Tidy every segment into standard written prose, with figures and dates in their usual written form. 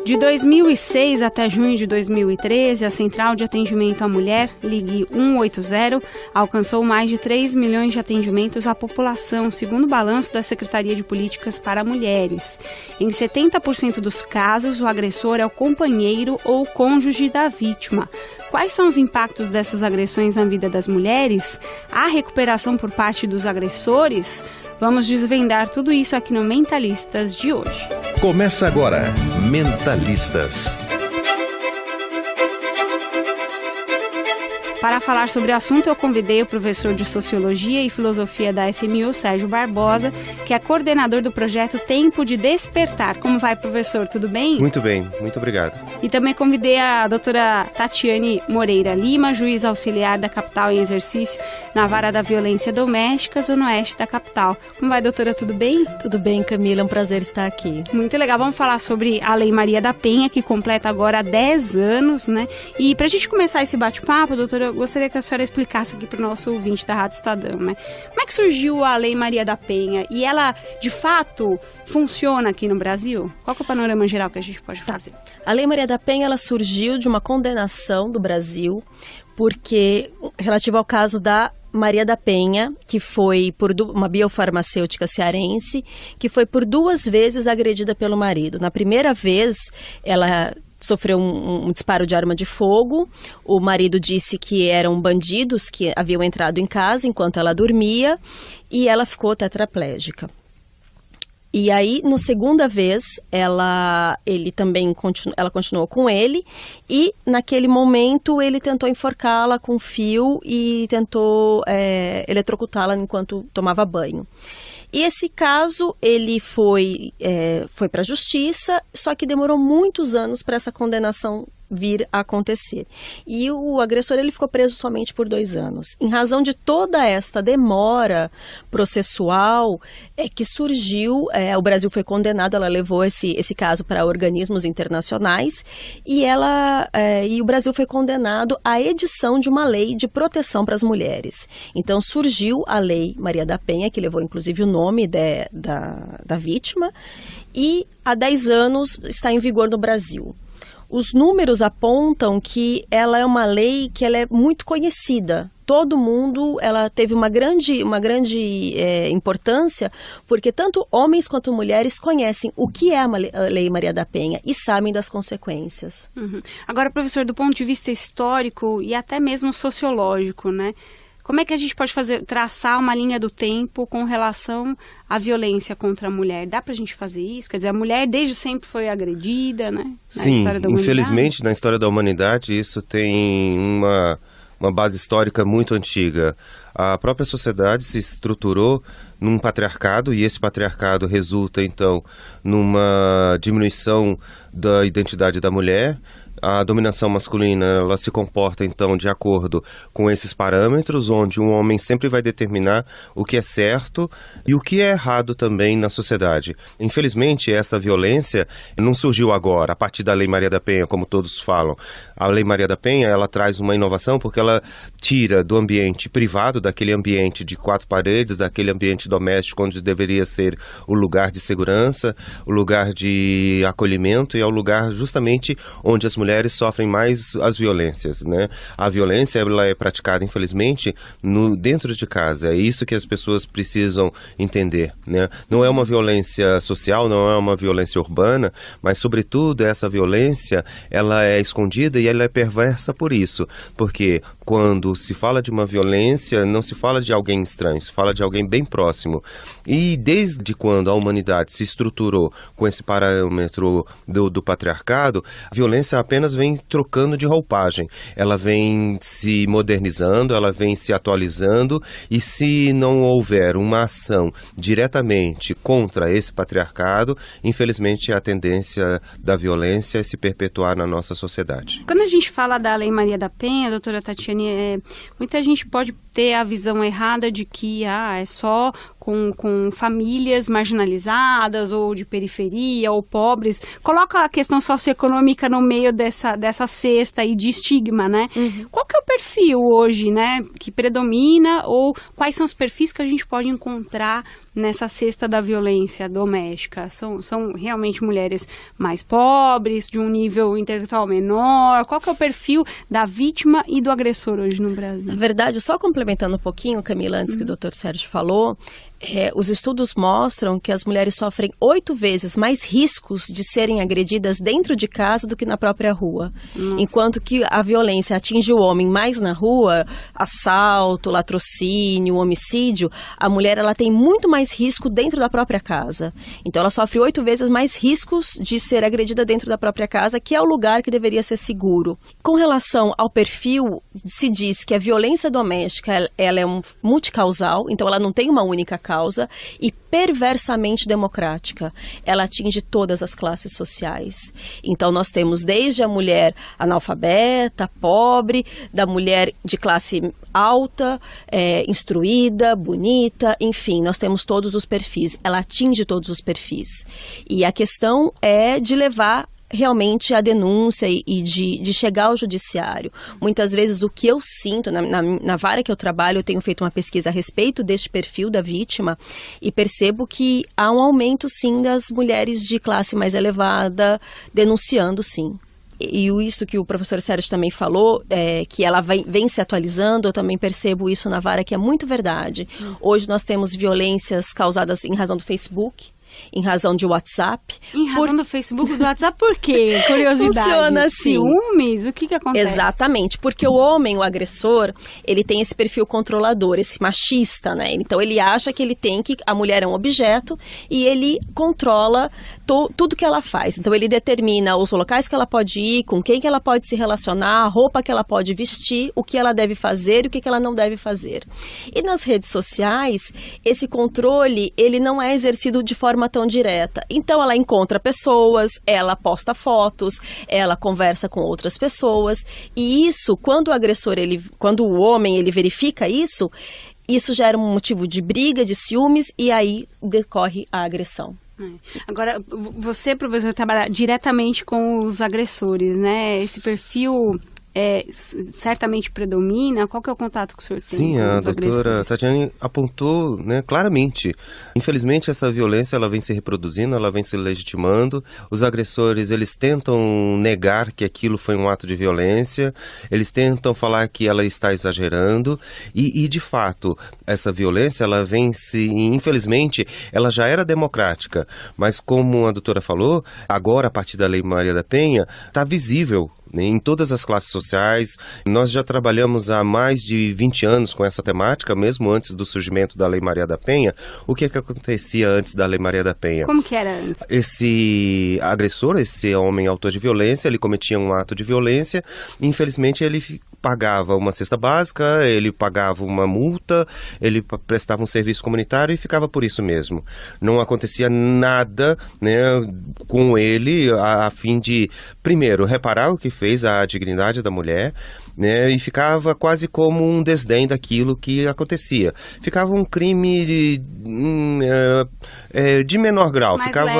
De 2006 até junho de 2013, a Central de Atendimento à Mulher, Ligue 180, alcançou mais de 3 milhões de atendimentos à população, segundo o balanço da Secretaria de Políticas para Mulheres. Em 70% dos casos, o agressor é o companheiro ou cônjuge da vítima. Quais são os impactos dessas agressões na vida das mulheres? Há recuperação por parte dos agressores? Vamos desvendar tudo isso aqui no Mentalistas de hoje. Começa agora, Mentalistas. Para falar sobre o assunto, eu convidei o professor de Sociologia e Filosofia da FMU, Sérgio Barbosa, que é coordenador do projeto Tempo de Despertar. Como vai, professor? Tudo bem? Muito bem, muito obrigado. E também convidei a doutora Tatiane Moreira Lima, juiz auxiliar da capital em exercício na Vara da Violência Doméstica, Zona Oeste da capital. Como vai, doutora? Tudo bem? Tudo bem, Camila. É um prazer estar aqui. Muito legal. Vamos falar sobre a Lei Maria da Penha, que completa agora 10 anos, né? E para a gente começar esse bate-papo, doutora, eu gostaria que a senhora explicasse aqui para o nosso ouvinte da Rádio Estadão, né? Como é que surgiu a Lei Maria da Penha? E ela, de fato, funciona aqui no Brasil? Qual que é o panorama geral que a gente pode fazer? A Lei Maria da Penha, ela surgiu de uma condenação do Brasil, porque, relativo ao caso da Maria da Penha, que foi por uma biofarmacêutica cearense, que foi por 2 vezes agredida pelo marido. Na primeira vez, ela sofreu um disparo de arma de fogo. O marido disse que eram bandidos que haviam entrado em casa enquanto ela dormia e ela ficou tetraplégica. E aí, na segunda vez, ela continuou com ele e, naquele momento, ele tentou enforcá-la com fio e tentou eletrocutá-la enquanto tomava banho. E esse caso, ele foi para a justiça, só que demorou muitos anos para essa condenação vir a acontecer. E o agressor, ele ficou preso somente por 2 anos. Em razão de toda esta demora processual, é que surgiu, o Brasil foi condenado, ela levou esse caso para organismos internacionais e o Brasil foi condenado à edição de uma lei de proteção para as mulheres. Então surgiu a Lei Maria da Penha, que levou inclusive o nome da vítima, e há 10 anos está em vigor no Brasil. Os números apontam que ela é uma lei que ela é muito conhecida. Todo mundo, ela teve uma grande importância, porque tanto homens quanto mulheres conhecem o que é a Lei Maria da Penha e sabem das consequências. Uhum. Agora, professor, do ponto de vista histórico e até mesmo sociológico, né? Como é que a gente pode traçar uma linha do tempo com relação à violência contra a mulher? Dá pra gente fazer isso? Quer dizer, a mulher desde sempre foi agredida, né? Sim, infelizmente, na história da humanidade, isso tem uma base histórica muito antiga. A própria sociedade se estruturou num patriarcado e esse patriarcado resulta, então, numa diminuição da identidade da mulher. A dominação masculina, ela se comporta, então, de acordo com esses parâmetros, onde um homem sempre vai determinar o que é certo e o que é errado também na sociedade. Infelizmente, essa violência não surgiu agora, a partir da Lei Maria da Penha, como todos falam. A Lei Maria da Penha, ela traz uma inovação porque ela tira do ambiente privado, daquele ambiente de 4 paredes, daquele ambiente doméstico, onde deveria ser o lugar de segurança, o lugar de acolhimento e é o lugar justamente onde as mulheres sofrem mais as violências, né? A violência, ela é praticada, infelizmente, dentro de casa. É isso que as pessoas precisam entender, né? Não é uma violência social, não é uma violência urbana, mas, sobretudo, essa violência, ela é escondida e ela é perversa por isso. Porque quando se fala de uma violência, não se fala de alguém estranho, se fala de alguém bem próximo. E desde quando a humanidade se estruturou com esse parâmetro do patriarcado, a violência apenas vem trocando de roupagem. Ela vem se modernizando, ela vem se atualizando e se não houver uma ação diretamente contra esse patriarcado, infelizmente a tendência da violência é se perpetuar na nossa sociedade. Quando a gente fala da Lei Maria da Penha, doutora Tatiane, muita gente pode ter a visão errada de que é só com famílias marginalizadas ou de periferia ou pobres. Coloca a questão socioeconômica no meio dessa cesta aí de estigma, né? Qual que é o perfil hoje, né, que predomina, ou quais são os perfis que a gente pode encontrar nessa cesta da violência doméstica? São realmente mulheres mais pobres, de um nível intelectual menor? Qual que é o perfil da vítima e do agressor hoje no Brasil? Na verdade, só complementando um pouquinho, Camila, antes que o Dr. Sérgio falou, os estudos mostram que as mulheres sofrem 8 vezes mais riscos de serem agredidas dentro de casa do que na própria rua. Nossa. Enquanto que a violência atinge o homem mais na rua, assalto, latrocínio, homicídio, a mulher ela tem muito mais risco dentro da própria casa. Então ela sofre 8 vezes mais riscos de ser agredida dentro da própria casa, que é o lugar que deveria ser seguro. Com relação ao perfil, se diz que a violência doméstica ela é multicausal, então ela não tem uma única causa, e perversamente democrática. Ela atinge todas as classes sociais. Então nós temos desde a mulher analfabeta, pobre, da mulher de classe alta, instruída, bonita, enfim, nós temos todos os perfis. Ela atinge todos os perfis. E a questão é de levar realmente a denúncia e de chegar ao judiciário. Muitas vezes o que eu sinto, na vara que eu trabalho, eu tenho feito uma pesquisa a respeito deste perfil da vítima e percebo que há um aumento sim das mulheres de classe mais elevada denunciando sim. E isso que o professor Sérgio também falou, que ela vem se atualizando, eu também percebo isso na vara, que é muito verdade. Hoje nós temos violências causadas em razão do Facebook, em razão de WhatsApp. Em razão do Facebook e do WhatsApp, por quê? Curiosidade. Funciona assim. Ciúmes? O que acontece? Exatamente, porque o homem, o agressor, ele tem esse perfil controlador, esse machista, né? Então ele acha que a mulher é um objeto e ele controla tudo que ela faz. Então ele determina os locais que ela pode ir, com quem que ela pode se relacionar, a roupa que ela pode vestir, o que ela deve fazer e o que ela não deve fazer. E nas redes sociais, esse controle, ele não é exercido de forma tão direta. Então ela encontra pessoas, ela posta fotos, ela conversa com outras pessoas, e isso, quando o homem ele verifica isso gera um motivo de briga, de ciúmes, e aí decorre a agressão. Agora, você, professor, trabalha diretamente com os agressores, né? Esse perfil certamente predomina. Qual que é o contato que o senhor tem? Sim, com a os doutora agressores? Tatiane apontou, né, claramente. Infelizmente, essa violência ela vem se reproduzindo, ela vem se legitimando. Os agressores, eles tentam negar que aquilo foi um ato de violência, eles tentam falar que ela está exagerando, e de fato, essa violência, ela vem se... Infelizmente, ela já era democrática, mas como a doutora falou, agora, a partir da Lei Maria da Penha, está visível em todas as classes sociais. Nós já trabalhamos há mais de 20 anos com essa temática, mesmo antes do surgimento da Lei Maria da Penha. O que acontecia antes da Lei Maria da Penha? Como que era antes? Esse agressor, esse homem autor de violência, ele cometia um ato de violência e, infelizmente, ele pagava uma cesta básica, ele pagava uma multa, ele prestava um serviço comunitário e ficava por isso mesmo. Não acontecia nada, né, com ele a fim de, primeiro, reparar o que fez, a dignidade da mulher, né, e ficava quase como um desdém daquilo que acontecia. Ficava um crime de menor grau, ficava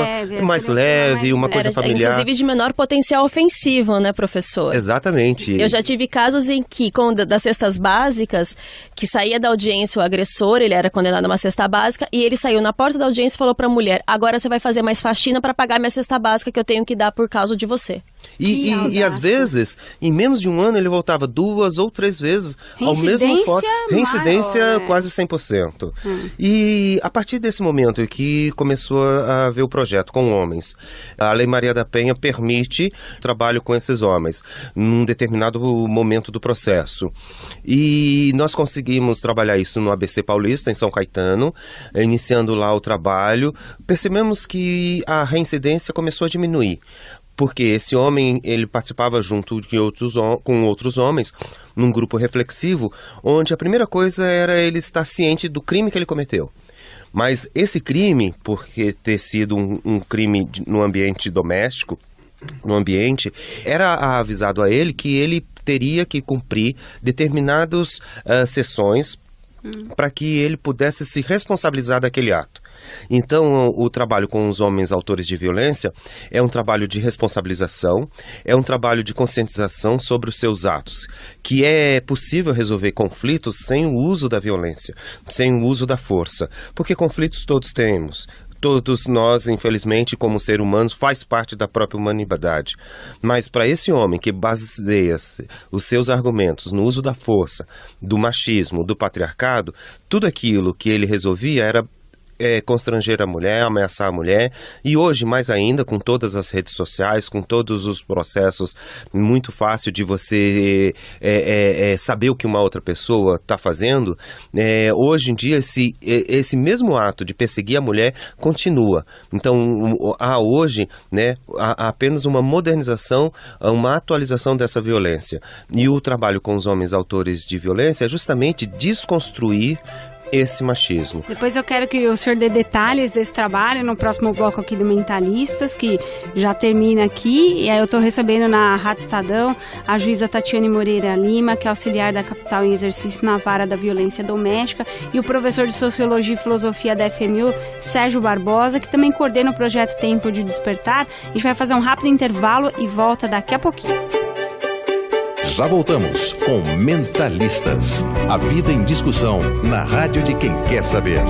mais leve, uma coisa familiar. Inclusive de menor potencial ofensivo, né, professor? Exatamente. Eu já tive casos em que, das cestas básicas, que saía da audiência o agressor, ele era condenado a uma cesta básica, e ele saiu na porta da audiência e falou para a mulher: agora você vai fazer mais faxina para pagar minha cesta básica que eu tenho que dar por causa de você. E às vezes, em menos de um ano, ele voltava 2 ou 3 vezes ao mesmo foco. Reincidência quase 100%. E a partir desse momento que começou a haver o projeto com homens, a Lei Maria da Penha permite trabalho com esses homens num determinado momento do processo. E nós conseguimos trabalhar isso no ABC Paulista, em São Caetano, iniciando lá o trabalho. Percebemos que a reincidência começou a diminuir, porque esse homem, ele participava junto com outros homens, num grupo reflexivo, onde a primeira coisa era ele estar ciente do crime que ele cometeu. Mas esse crime, porque ter sido um crime no ambiente doméstico, era avisado a ele que ele teria que cumprir determinadas sessões para que ele pudesse se responsabilizar daquele ato. Então, o trabalho com os homens autores de violência é um trabalho de responsabilização, é um trabalho de conscientização sobre os seus atos, que é possível resolver conflitos sem o uso da violência, sem o uso da força, porque conflitos todos temos. Todos nós, infelizmente, como seres humanos, faz parte da própria humanidade. Mas para esse homem que baseia os seus argumentos no uso da força, do machismo, do patriarcado, tudo aquilo que ele resolvia era constranger a mulher, ameaçar a mulher, e hoje mais ainda com todas as redes sociais, com todos os processos, muito fácil de você saber o que uma outra pessoa está fazendo. Hoje em dia esse mesmo ato de perseguir a mulher continua. Então há hoje, né, há apenas uma modernização, uma atualização dessa violência, e o trabalho com os homens autores de violência é justamente desconstruir esse machismo. Depois eu quero que o senhor dê detalhes desse trabalho no próximo bloco aqui do Mentalistas, que já termina aqui. E aí eu estou recebendo na Rádio Estadão a juíza Tatiane Moreira Lima, que é auxiliar da capital em exercício na vara da violência doméstica, e o professor de Sociologia e Filosofia da FMU, Sérgio Barbosa, que também coordena o projeto Tempo de Despertar. A gente vai fazer um rápido intervalo e volta daqui a pouquinho. Já voltamos com Mentalistas. A vida em discussão na rádio de quem quer saber.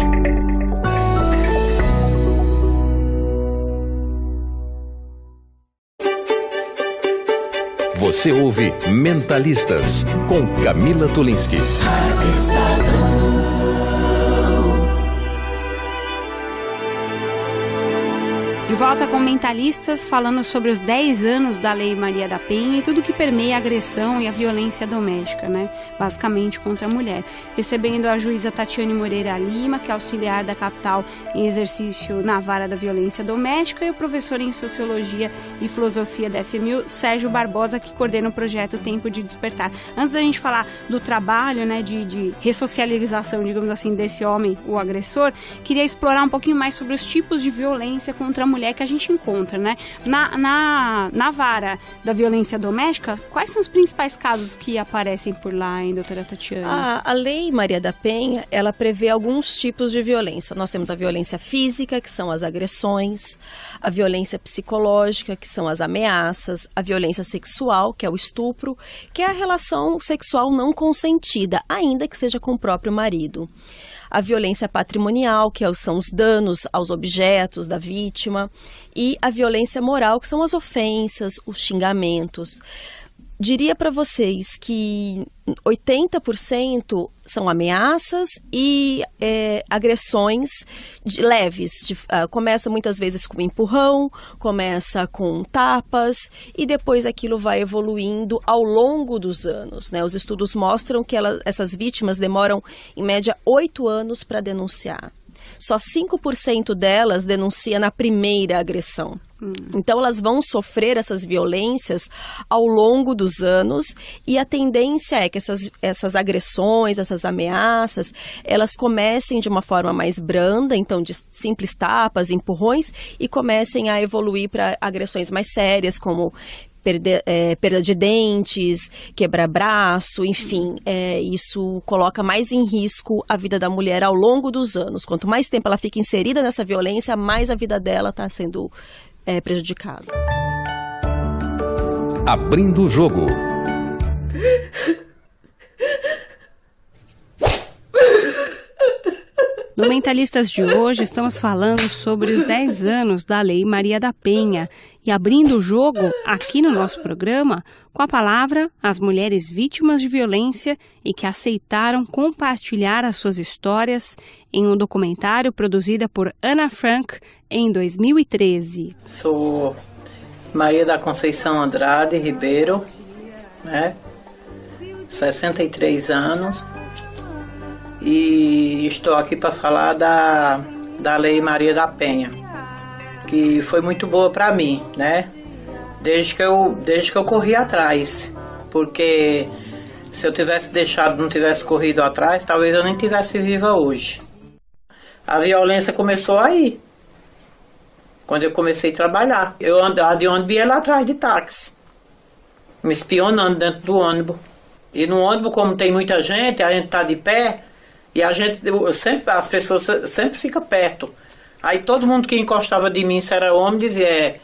Você ouve Mentalistas com Camila Tulinski. De volta com Mentalistas, falando sobre os 10 anos da Lei Maria da Penha e tudo que permeia a agressão e a violência doméstica, né? Basicamente contra a mulher. Recebendo a juíza Tatiane Moreira Lima, que é auxiliar da capital em exercício na vara da violência doméstica, e o professor em Sociologia e Filosofia da FMU, Sérgio Barbosa, que coordena o projeto Tempo de Despertar. Antes da gente falar do trabalho, né, de ressocialização, digamos assim, desse homem, o agressor, queria explorar um pouquinho mais sobre os tipos de violência contra a mulher que a gente encontra, né? Na vara da violência doméstica, quais são os principais casos que aparecem por lá, hein, doutora Tatiane? A Lei Maria da Penha, ela prevê alguns tipos de violência. Nós temos a violência física, que são as agressões, a violência psicológica, que são as ameaças, a violência sexual, que é o estupro, que é a relação sexual não consentida, ainda que seja com o próprio marido. A violência patrimonial, que são os danos aos objetos da vítima, e a violência moral, que são as ofensas, os xingamentos. Diria para vocês que 80% são ameaças e agressões leves. Começa muitas vezes com empurrão, começa com tapas e depois aquilo vai evoluindo ao longo dos anos, né? Os estudos mostram que essas vítimas demoram em média 8 anos para denunciar. Só 5% delas denuncia na primeira agressão. Então elas vão sofrer essas violências ao longo dos anos e a tendência é que essas agressões, essas ameaças, elas comecem de uma forma mais branda, então de simples tapas, empurrões, e comecem a evoluir para agressões mais sérias, como perda de dentes, quebrar braço, enfim, isso coloca mais em risco a vida da mulher ao longo dos anos. Quanto mais tempo ela fica inserida nessa violência, mais a vida dela está sendo prejudicada. Abrindo o jogo. No Mentalistas de hoje, estamos falando sobre os 10 anos da Lei Maria da Penha. E abrindo o jogo aqui no nosso programa, com a palavra as mulheres vítimas de violência e que aceitaram compartilhar as suas histórias em um documentário produzido por Ana Frank em 2013. Sou Maria da Conceição Andrade Ribeiro, né? 63 anos. E estou aqui para falar da Lei Maria da Penha, que foi muito boa para mim, né? Desde que eu corri atrás, porque se eu tivesse não tivesse corrido atrás, talvez eu nem estivesse viva hoje. A violência começou aí, quando eu comecei a trabalhar. Eu andava de ônibus e ia lá atrás de táxi, me espionando dentro do ônibus. E no ônibus, como tem muita gente, a gente tá de pé, E as pessoas sempre ficam perto. Aí todo mundo que encostava de mim, se era homem, dizia,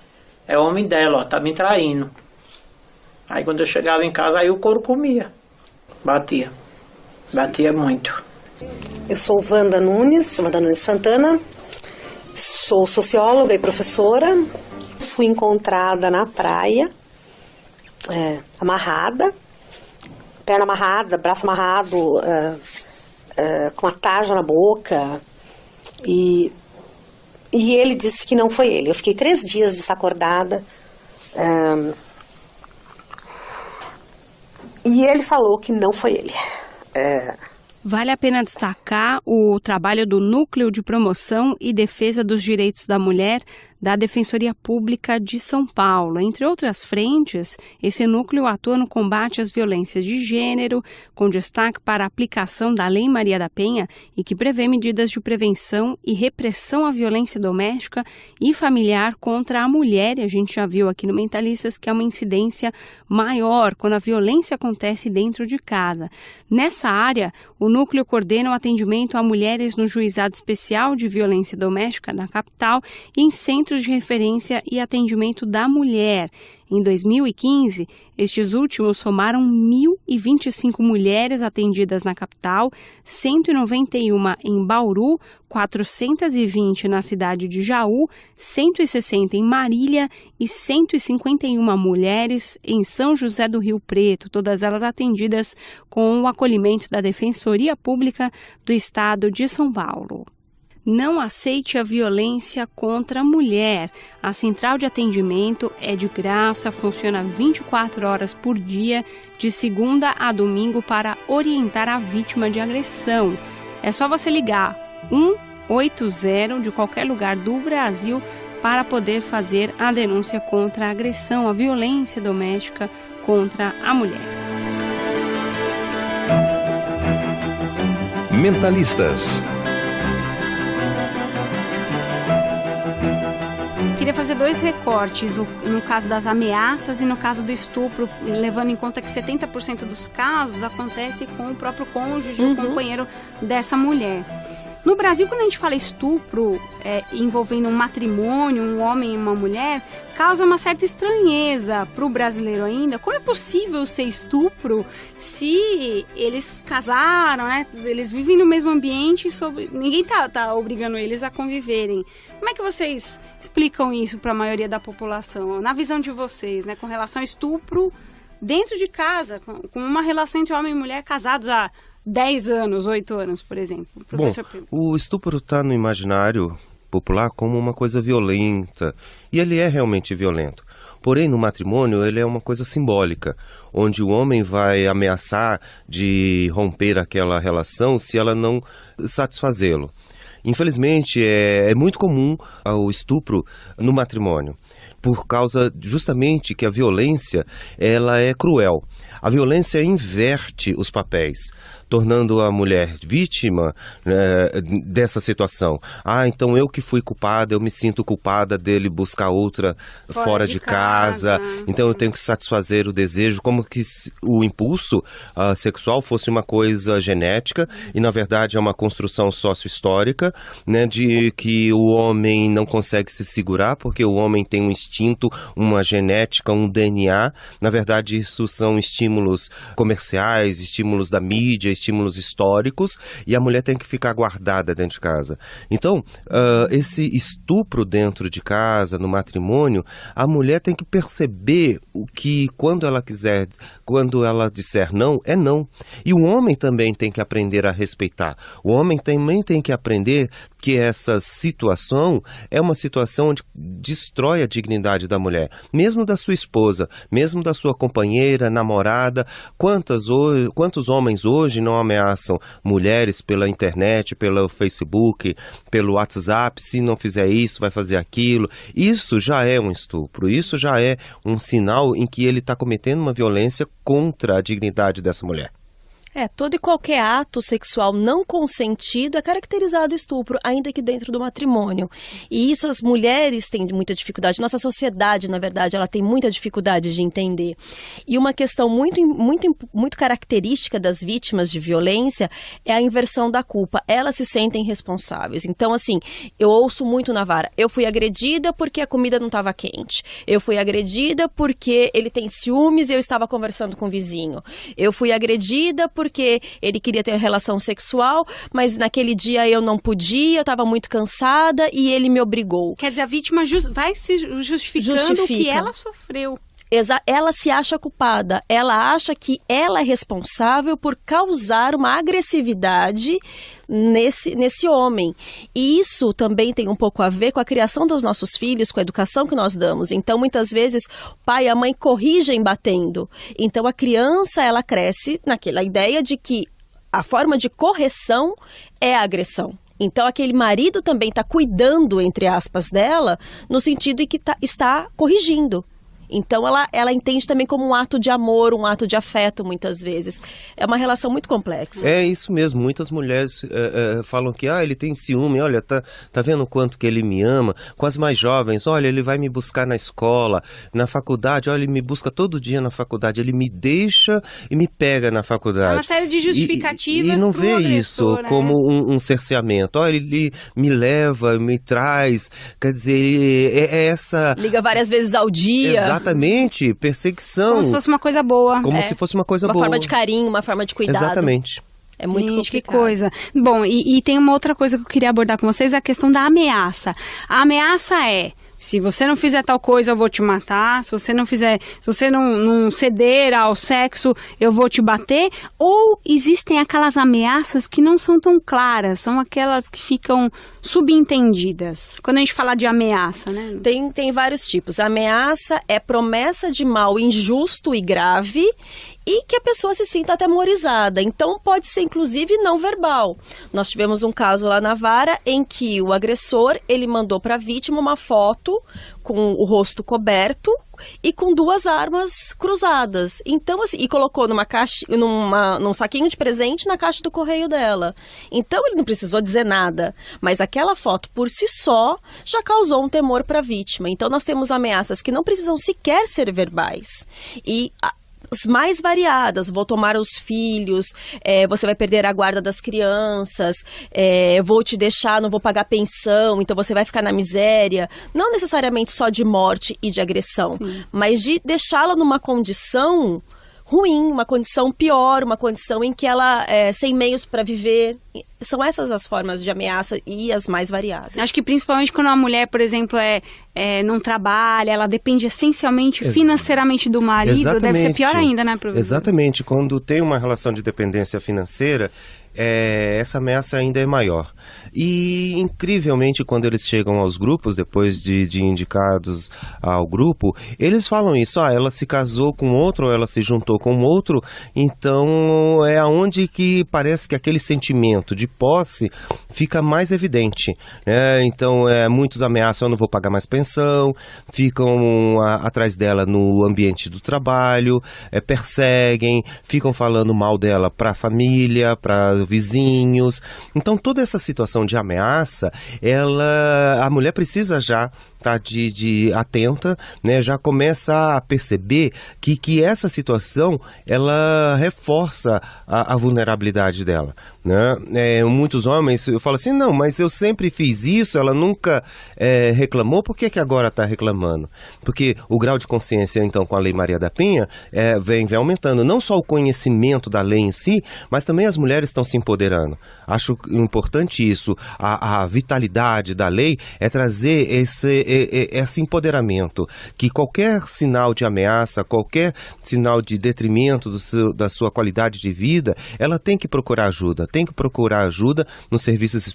é homem dela, ó, tá me traindo. Aí quando eu chegava em casa, aí o couro comia. Batia muito. Eu sou Wanda Nunes Santana, sou socióloga e professora. Fui encontrada na praia, amarrada, perna amarrada, braço amarrado, com a tarja na boca. E ele disse que não foi ele. Eu fiquei 3 dias desacordada. E ele falou que não foi ele. Vale a pena destacar o trabalho do Núcleo de Promoção e Defesa dos Direitos da Mulher da Defensoria Pública de São Paulo. Entre outras frentes, esse núcleo atua no combate às violências de gênero, com destaque para a aplicação da Lei Maria da Penha e que prevê medidas de prevenção e repressão à violência doméstica e familiar contra a mulher. E a gente já viu aqui no Mentalistas que é uma incidência maior quando a violência acontece dentro de casa. Nessa área, o núcleo coordena o atendimento a mulheres no Juizado Especial de Violência Doméstica na capital e em centros de referência e atendimento da mulher. Em 2015, estes últimos somaram 1.025 mulheres atendidas na capital, 191 em Bauru, 420 na cidade de Jaú, 160 em Marília e 151 mulheres em São José do Rio Preto, todas elas atendidas com o acolhimento da Defensoria Pública do Estado de São Paulo. Não aceite a violência contra a mulher. A central de atendimento é de graça, funciona 24 horas por dia, de segunda a domingo, para orientar a vítima de agressão. É só você ligar 180 de qualquer lugar do Brasil para poder fazer a denúncia contra a agressão, a violência doméstica contra a mulher. Mentalistas. Queria fazer 2 recortes, no caso das ameaças e no caso do estupro, levando em conta que 70% dos casos acontece com o próprio cônjuge ou companheiro dessa mulher. No Brasil, quando a gente fala estupro envolvendo um matrimônio, um homem e uma mulher, causa uma certa estranheza para o brasileiro ainda. Como é possível ser estupro se eles casaram, né? Eles vivem no mesmo ambiente, ninguém tá obrigando eles a conviverem. Como é que vocês explicam isso para a maioria da população, na visão de vocês, né, com relação ao estupro dentro de casa, com uma relação entre homem e mulher casados há 10 anos, 8 anos, por exemplo? Professor Bom, o estupro está no imaginário popular como uma coisa violenta, e ele é realmente violento. Porém, no matrimônio, ele é uma coisa simbólica, onde o homem vai ameaçar de romper aquela relação se ela não satisfazê-lo. Infelizmente, é muito comum o estupro no matrimônio, por causa justamente que a violência ela é cruel. A violência inverte os papéis, tornando a mulher vítima dessa situação. Então eu que fui culpada, eu me sinto culpada dele buscar outra fora de casa. Então eu tenho que satisfazer o desejo, como que o impulso sexual fosse uma coisa genética e na verdade é uma construção sócio-histórica, né, de que o homem não consegue se segurar porque o homem tem um instinto, uma genética, um DNA. Na verdade isso são estímulos comerciais, estímulos da mídia, estímulos históricos, e a mulher tem que ficar guardada dentro de casa. Então, esse estupro dentro de casa, no matrimônio, a mulher tem que perceber o que, quando ela quiser, quando ela disser não, é não. E o homem também tem que aprender a respeitar. O homem também tem que aprender que essa situação é uma situação onde destrói a dignidade da mulher, mesmo da sua esposa, mesmo da sua companheira, namorada. Quantos homens hoje não ameaçam mulheres pela internet, pelo Facebook, pelo WhatsApp? Se não fizer isso, vai fazer aquilo. Isso já é um estupro, isso já é um sinal em que ele está cometendo uma violência contra a dignidade dessa mulher. Todo e qualquer ato sexual não consentido é caracterizado estupro, ainda que dentro do matrimônio. E isso as mulheres têm muita dificuldade. Nossa sociedade, na verdade, ela tem muita dificuldade de entender. E uma questão muito característica das vítimas de violência é a inversão da culpa. Elas se sentem responsáveis. Então, assim, eu ouço muito na vara. Eu fui agredida porque a comida não estava quente. Eu fui agredida porque ele tem ciúmes e eu estava conversando com o vizinho. Eu fui agredida porque ele queria ter relação sexual, mas naquele dia eu não podia, eu estava muito cansada e ele me obrigou. Quer dizer, a vítima vai se justificando o que ela sofreu. Ela se acha culpada, ela acha que ela é responsável por causar uma agressividade nesse homem. E isso também tem um pouco a ver com a criação dos nossos filhos, com a educação que nós damos. Então, muitas vezes, o pai e a mãe corrigem batendo. Então, a criança, ela cresce naquela ideia de que a forma de correção é a agressão. Então, aquele marido também está cuidando, entre aspas, dela, no sentido de que está corrigindo. Então, ela entende também como um ato de amor, um ato de afeto, muitas vezes. É uma relação muito complexa. É isso mesmo. Muitas mulheres falam que ele tem ciúme, olha, tá vendo o quanto que ele me ama. Com as mais jovens, olha, ele vai me buscar na escola, na faculdade, olha, ele me busca todo dia na faculdade, ele me deixa e me pega na faculdade. É uma série de justificativas. E não vê isso como um cerceamento. Olha, ele me leva, me traz, quer dizer, é essa... Liga várias vezes ao dia. Exatamente, perseguição. Como se fosse uma coisa boa. Como se fosse uma coisa boa. Uma forma de carinho, uma forma de cuidado. Exatamente. É muito complicado. Que coisa. Bom, e tem uma outra coisa que eu queria abordar com vocês, é a questão da ameaça. A ameaça é: se você não fizer tal coisa, eu vou te matar. Se você não ceder ao sexo, eu vou te bater. Ou existem aquelas ameaças que não são tão claras, são aquelas que ficam subentendidas. Quando a gente fala de ameaça, né? Tem vários tipos. A ameaça é promessa de mal injusto e grave e que a pessoa se sinta atemorizada. Então, pode ser, inclusive, não verbal. Nós tivemos um caso lá na vara em que o agressor, ele mandou para a vítima uma foto com o rosto coberto e com 2 armas cruzadas. Então, assim, e colocou num saquinho de presente na caixa do correio dela. Então, ele não precisou dizer nada. Mas aquela foto, por si só, já causou um temor para a vítima. Então, nós temos ameaças que não precisam sequer ser verbais. E as mais variadas: vou tomar os filhos, você vai perder a guarda das crianças, vou te deixar, não vou pagar pensão, então você vai ficar na miséria. Não necessariamente só de morte e de agressão, mas de deixá-la numa condição ruim, uma condição pior, uma condição em que ela sem meios para viver. São essas as formas de ameaça e as mais variadas. Acho que principalmente quando a mulher, por exemplo, não trabalha, ela depende essencialmente financeiramente do marido. Exatamente. Deve ser pior ainda, né, professor? Exatamente. Quando tem uma relação de dependência financeira, essa ameaça ainda é maior. E, incrivelmente, quando eles chegam aos grupos, depois de indicados ao grupo, eles falam isso: ela se casou com outro, ela se juntou com outro, então é aonde que parece que aquele sentimento de posse fica mais evidente, né? Então, muitos ameaçam: eu não vou pagar mais pensão, ficam atrás dela no ambiente do trabalho, perseguem, ficam falando mal dela para a família, para vizinhos. Então, toda essa situação de ameaça, a mulher precisa já estar atenta, né? Já começa a perceber que essa situação, ela reforça a vulnerabilidade dela, né? Muitos homens falam assim: não, mas eu sempre fiz isso, ela nunca reclamou, por que agora está reclamando? Porque o grau de consciência, então, com a Lei Maria da Penha, vem aumentando. Não só o conhecimento da lei em si, mas também as mulheres estão se empoderando. Acho importante isso. A vitalidade da lei é trazer esse empoderamento, que qualquer sinal de ameaça, qualquer sinal de detrimento da sua qualidade de vida, ela tem que procurar ajuda, tem que procurar ajuda nos serviços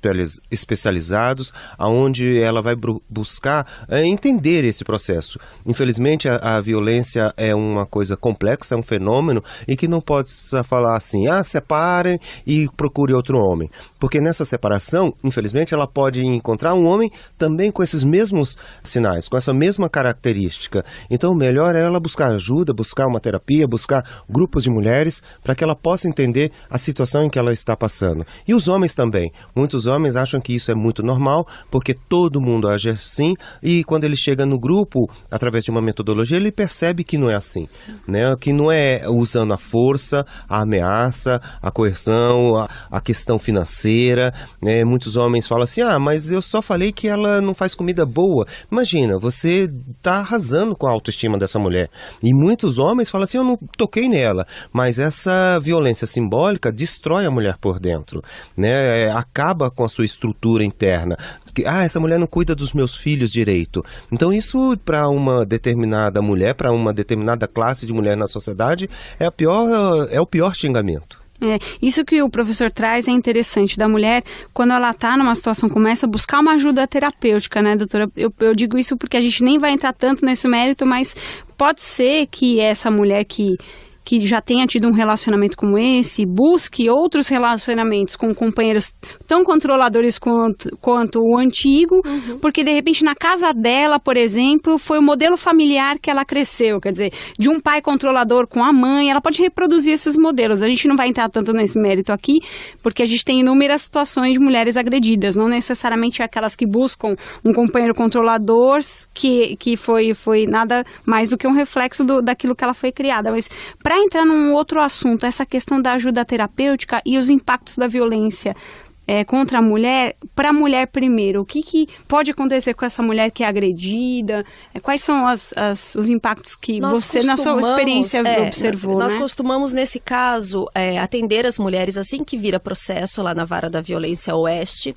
especializados, aonde ela vai buscar entender esse processo. Infelizmente, a violência é uma coisa complexa, é um fenômeno, e que não pode falar assim, separem e procure outro homem. Porque nessa separação, infelizmente, ela pode encontrar um homem também com esses mesmos sinais, com essa mesma característica. Então, o melhor é ela buscar ajuda, buscar uma terapia, buscar grupos de mulheres, para que ela possa entender a situação em que ela está passando. E os homens também. Muitos homens acham que isso é muito normal, porque todo mundo age assim, e quando ele chega no grupo, através de uma metodologia, ele percebe que não é assim, né? Que não é usando a força, a ameaça, a coerção, a questão financeira, né? Muitos homens falam assim, mas eu só falei que ela não faz comida boa. Imagina, você está arrasando com a autoestima dessa mulher. E muitos homens falam assim, eu não toquei nela, mas essa violência simbólica destrói a mulher por dentro, né? Acaba com a sua estrutura interna. Essa mulher não cuida dos meus filhos direito. Então isso, para uma determinada mulher, para uma determinada classe de mulher na sociedade, é o pior xingamento. Isso que o professor traz é interessante, da mulher, quando ela está numa situação como essa, buscar uma ajuda terapêutica, né, doutora? Eu digo isso porque a gente nem vai entrar tanto nesse mérito, mas pode ser que essa mulher que já tenha tido um relacionamento como esse, busque outros relacionamentos com companheiros tão controladores quanto o antigo, porque de repente na casa dela, por exemplo, foi o modelo familiar que ela cresceu, quer dizer, de um pai controlador com a mãe, ela pode reproduzir esses modelos. A gente não vai entrar tanto nesse mérito aqui, porque a gente tem inúmeras situações de mulheres agredidas, não necessariamente aquelas que buscam um companheiro controlador, que foi nada mais do que um reflexo daquilo que ela foi criada, mas para entrar num outro assunto, essa questão da ajuda terapêutica e os impactos da violência contra a mulher, para a mulher primeiro, o que pode acontecer com essa mulher que é agredida? Quais são os impactos que você, na sua experiência, observou? Nós costumamos, nesse caso, atender as mulheres assim que vira processo lá na Vara da Violência Oeste.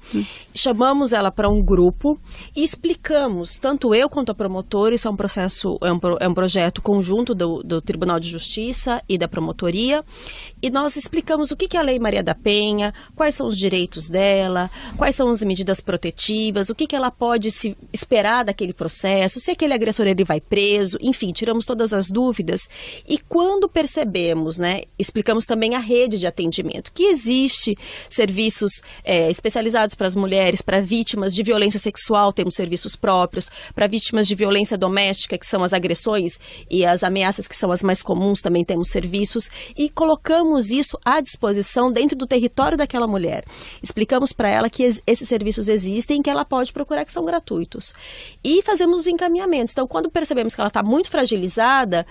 Chamamos ela para um grupo e explicamos, tanto eu quanto a promotora, isso é um processo, é um projeto conjunto do Tribunal de Justiça e da promotoria, e nós explicamos o que é a Lei Maria da Penha, quais são os direitos dela, quais são as medidas protetivas, o que ela pode se esperar daquele processo, se aquele agressor ele vai preso, enfim, tiramos todas as dúvidas. E quando percebemos, né, explicamos também a rede de atendimento, que existe serviços especializados para as mulheres, para vítimas de violência sexual, temos serviços próprios, para vítimas de violência doméstica, que são as agressões e as ameaças que são as mais comuns, também temos serviços, e colocamos isso à disposição dentro do território daquela mulher. Explicamos para ela que esses serviços existem e que ela pode procurar, que são gratuitos. E fazemos os encaminhamentos. Então, quando percebemos que ela está muito fragilizada,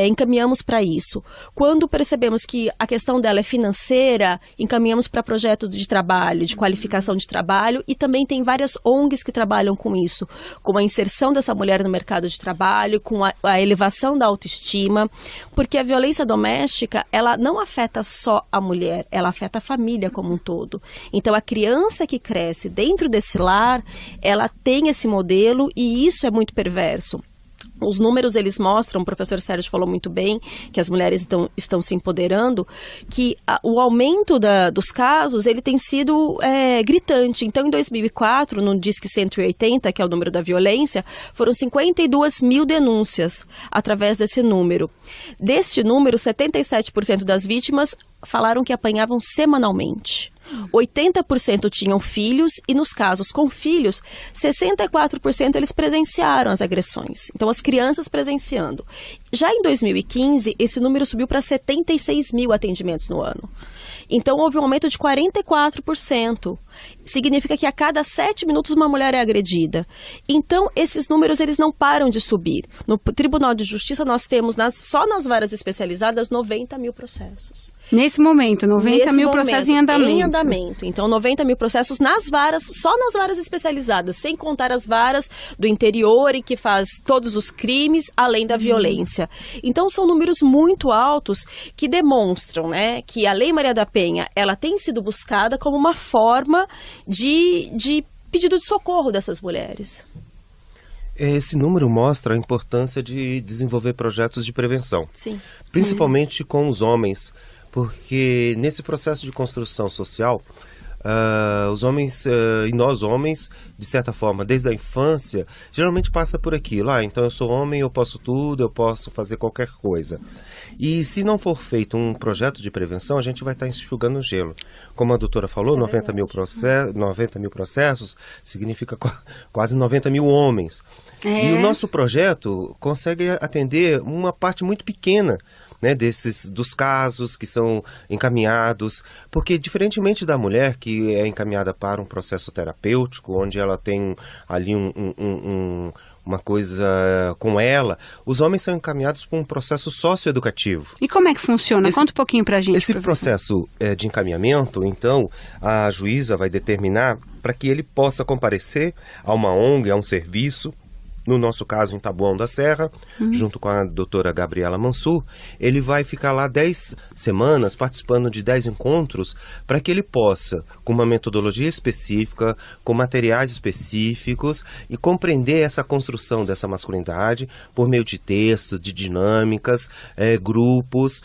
encaminhamos para isso. Quando percebemos que a questão dela é financeira, encaminhamos para projeto de trabalho, de qualificação de trabalho, e também tem várias ONGs que trabalham com isso, com a inserção dessa mulher no mercado de trabalho, com a elevação da autoestima, porque a violência doméstica, ela não afeta só a mulher, ela afeta a família como um todo. Então, a criança que cresce dentro desse lar, ela tem esse modelo, e isso é muito perverso. Os números, eles mostram, o professor Sérgio falou muito bem, que as mulheres estão se empoderando, que o aumento dos casos, ele tem sido gritante. Então, em 2004, no Disque 180, que é o número da violência, foram 52 mil denúncias através desse número. Deste número, 77% das vítimas falaram que apanhavam semanalmente. 80% tinham filhos e, nos casos com filhos, 64% eles presenciaram as agressões. Então, as crianças presenciando. Já em 2015, esse número subiu para 76 mil atendimentos no ano. Então, houve um aumento de 44%. Significa que a cada 7 minutos uma mulher é agredida. Então, esses números, eles não param de subir. No Tribunal de Justiça, nós temos, só nas varas especializadas, 90 mil processos. Nesse momento, 90 mil processos em andamento. Em andamento. Então, 90 mil processos nas varas, só nas varas especializadas, sem contar as varas do interior, em que faz todos os crimes, além da violência. Então, são números muito altos que demonstram, né, que a Lei Maria da Penha, ela tem sido buscada como uma forma de pedido de socorro dessas mulheres. Esse número mostra a importância de desenvolver projetos de prevenção. Sim. Principalmente com os homens, porque nesse processo de construção social, os homens e nós homens, de certa forma, desde a infância, geralmente passa por aquilo. Então eu sou homem, eu posso tudo, eu posso fazer qualquer coisa. E se não for feito um projeto de prevenção, a gente vai estar enxugando o gelo. Como a doutora falou, 90 mil processos significa quase 90 mil homens. E o nosso projeto consegue atender uma parte muito pequena, né, dos casos que são encaminhados, porque diferentemente da mulher que é encaminhada para um processo terapêutico, onde ela tem ali uma coisa com ela, os homens são encaminhados para um processo socioeducativo. E como é que funciona? Conta um pouquinho pra gente, Esse professor. processo de encaminhamento, então, a juíza vai determinar para que ele possa comparecer a uma ONG, a um serviço. No nosso caso, em Taboão da Serra, junto com a doutora Gabriela Mansur, ele vai ficar lá 10 semanas participando de 10 encontros para que ele possa, com uma metodologia específica, com materiais específicos, e compreender essa construção dessa masculinidade por meio de texto, de dinâmicas, grupos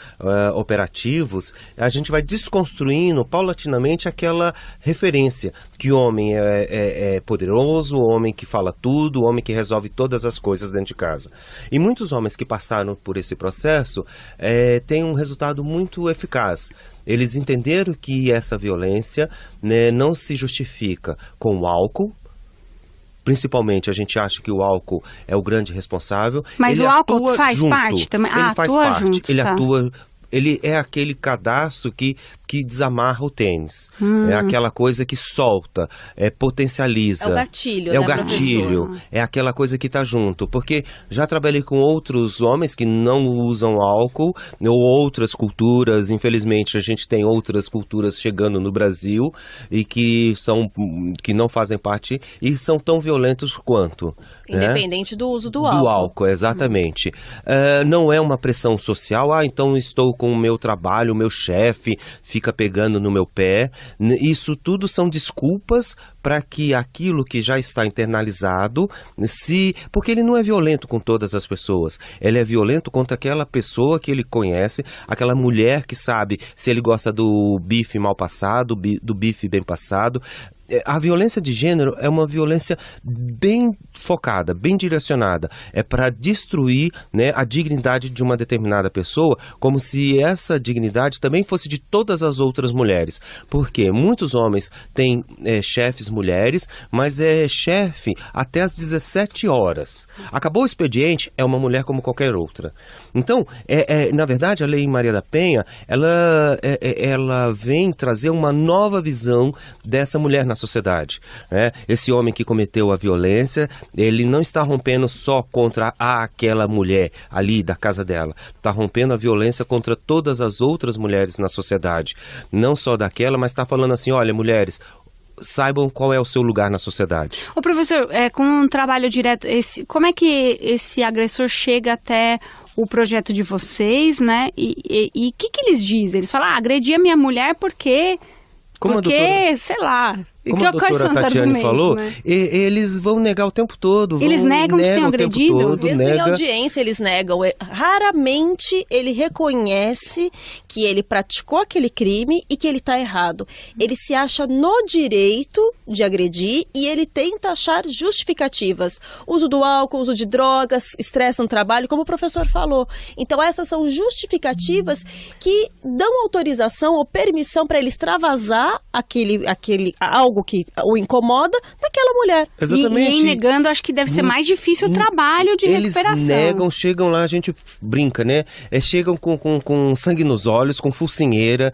operativos. A gente vai desconstruindo paulatinamente aquela referência que o homem é poderoso, o homem que fala tudo, o homem que resolve todas as coisas dentro de casa. E muitos homens que passaram por esse processo têm um resultado muito eficaz. Eles entenderam que essa violência, né, não se justifica com o álcool. Principalmente, a gente acha que o álcool é o grande responsável. Mas ele o álcool atua faz junto. parte também? Ele faz atua parte. junto, Ele tá. atua... Ele é aquele cadastro que desamarra o tênis. É aquela coisa que solta, potencializa. É o gatilho, É o né, gatilho. professor? É aquela coisa que está junto. Porque já trabalhei com outros homens que não usam álcool, ou outras culturas. Infelizmente, a gente tem outras culturas chegando no Brasil e que não fazem parte e são tão violentos quanto. Independente do uso do Do álcool. álcool, exatamente. Não é uma pressão social, então estou com o meu trabalho, o meu chefe fica pegando no meu pé. Isso tudo são desculpas para que aquilo que já está internalizado, porque ele não é violento com todas as pessoas, ele é violento contra aquela pessoa que ele conhece, aquela mulher que sabe se ele gosta do bife mal passado, do bife bem passado. A violência de gênero é uma violência bem focada, bem direcionada. É para destruir, né, a dignidade de uma determinada pessoa, como se essa dignidade também fosse de todas as outras mulheres. Porque muitos homens têm chefes mulheres, mas é chefe até às 17 horas. Acabou o expediente, é uma mulher como qualquer outra. Então, na verdade, a Lei Maria da Penha, ela vem trazer uma nova visão dessa mulher na sociedade, né? Esse homem que cometeu a violência, ele não está rompendo só contra aquela mulher ali da casa dela, está rompendo a violência contra todas as outras mulheres na sociedade, não só daquela, mas está falando assim, olha, mulheres, saibam qual é o seu lugar na sociedade. Ô, professor, com um trabalho direto, como é que esse agressor chega até o projeto de vocês, né? E o que eles dizem? Eles falam, agredi a minha mulher porque sei lá... Como a doutora Tatiane falou, né? Eles vão negar o tempo todo. Eles negam que tenham agredido? Mesmo em audiência, eles negam. Raramente ele reconhece que ele praticou aquele crime e que ele está errado. Ele se acha no direito de agredir e ele tenta achar justificativas. Uso do álcool, uso de drogas, estresse no trabalho, como o professor falou. Então essas são justificativas que dão autorização ou permissão para ele extravasar algo que o incomoda naquela mulher. Exatamente. E negando, acho que deve ser mais difícil o trabalho de recuperação. Eles negam, chegam lá, a gente brinca, né? Chegam com sangue nos olhos, com focinheira.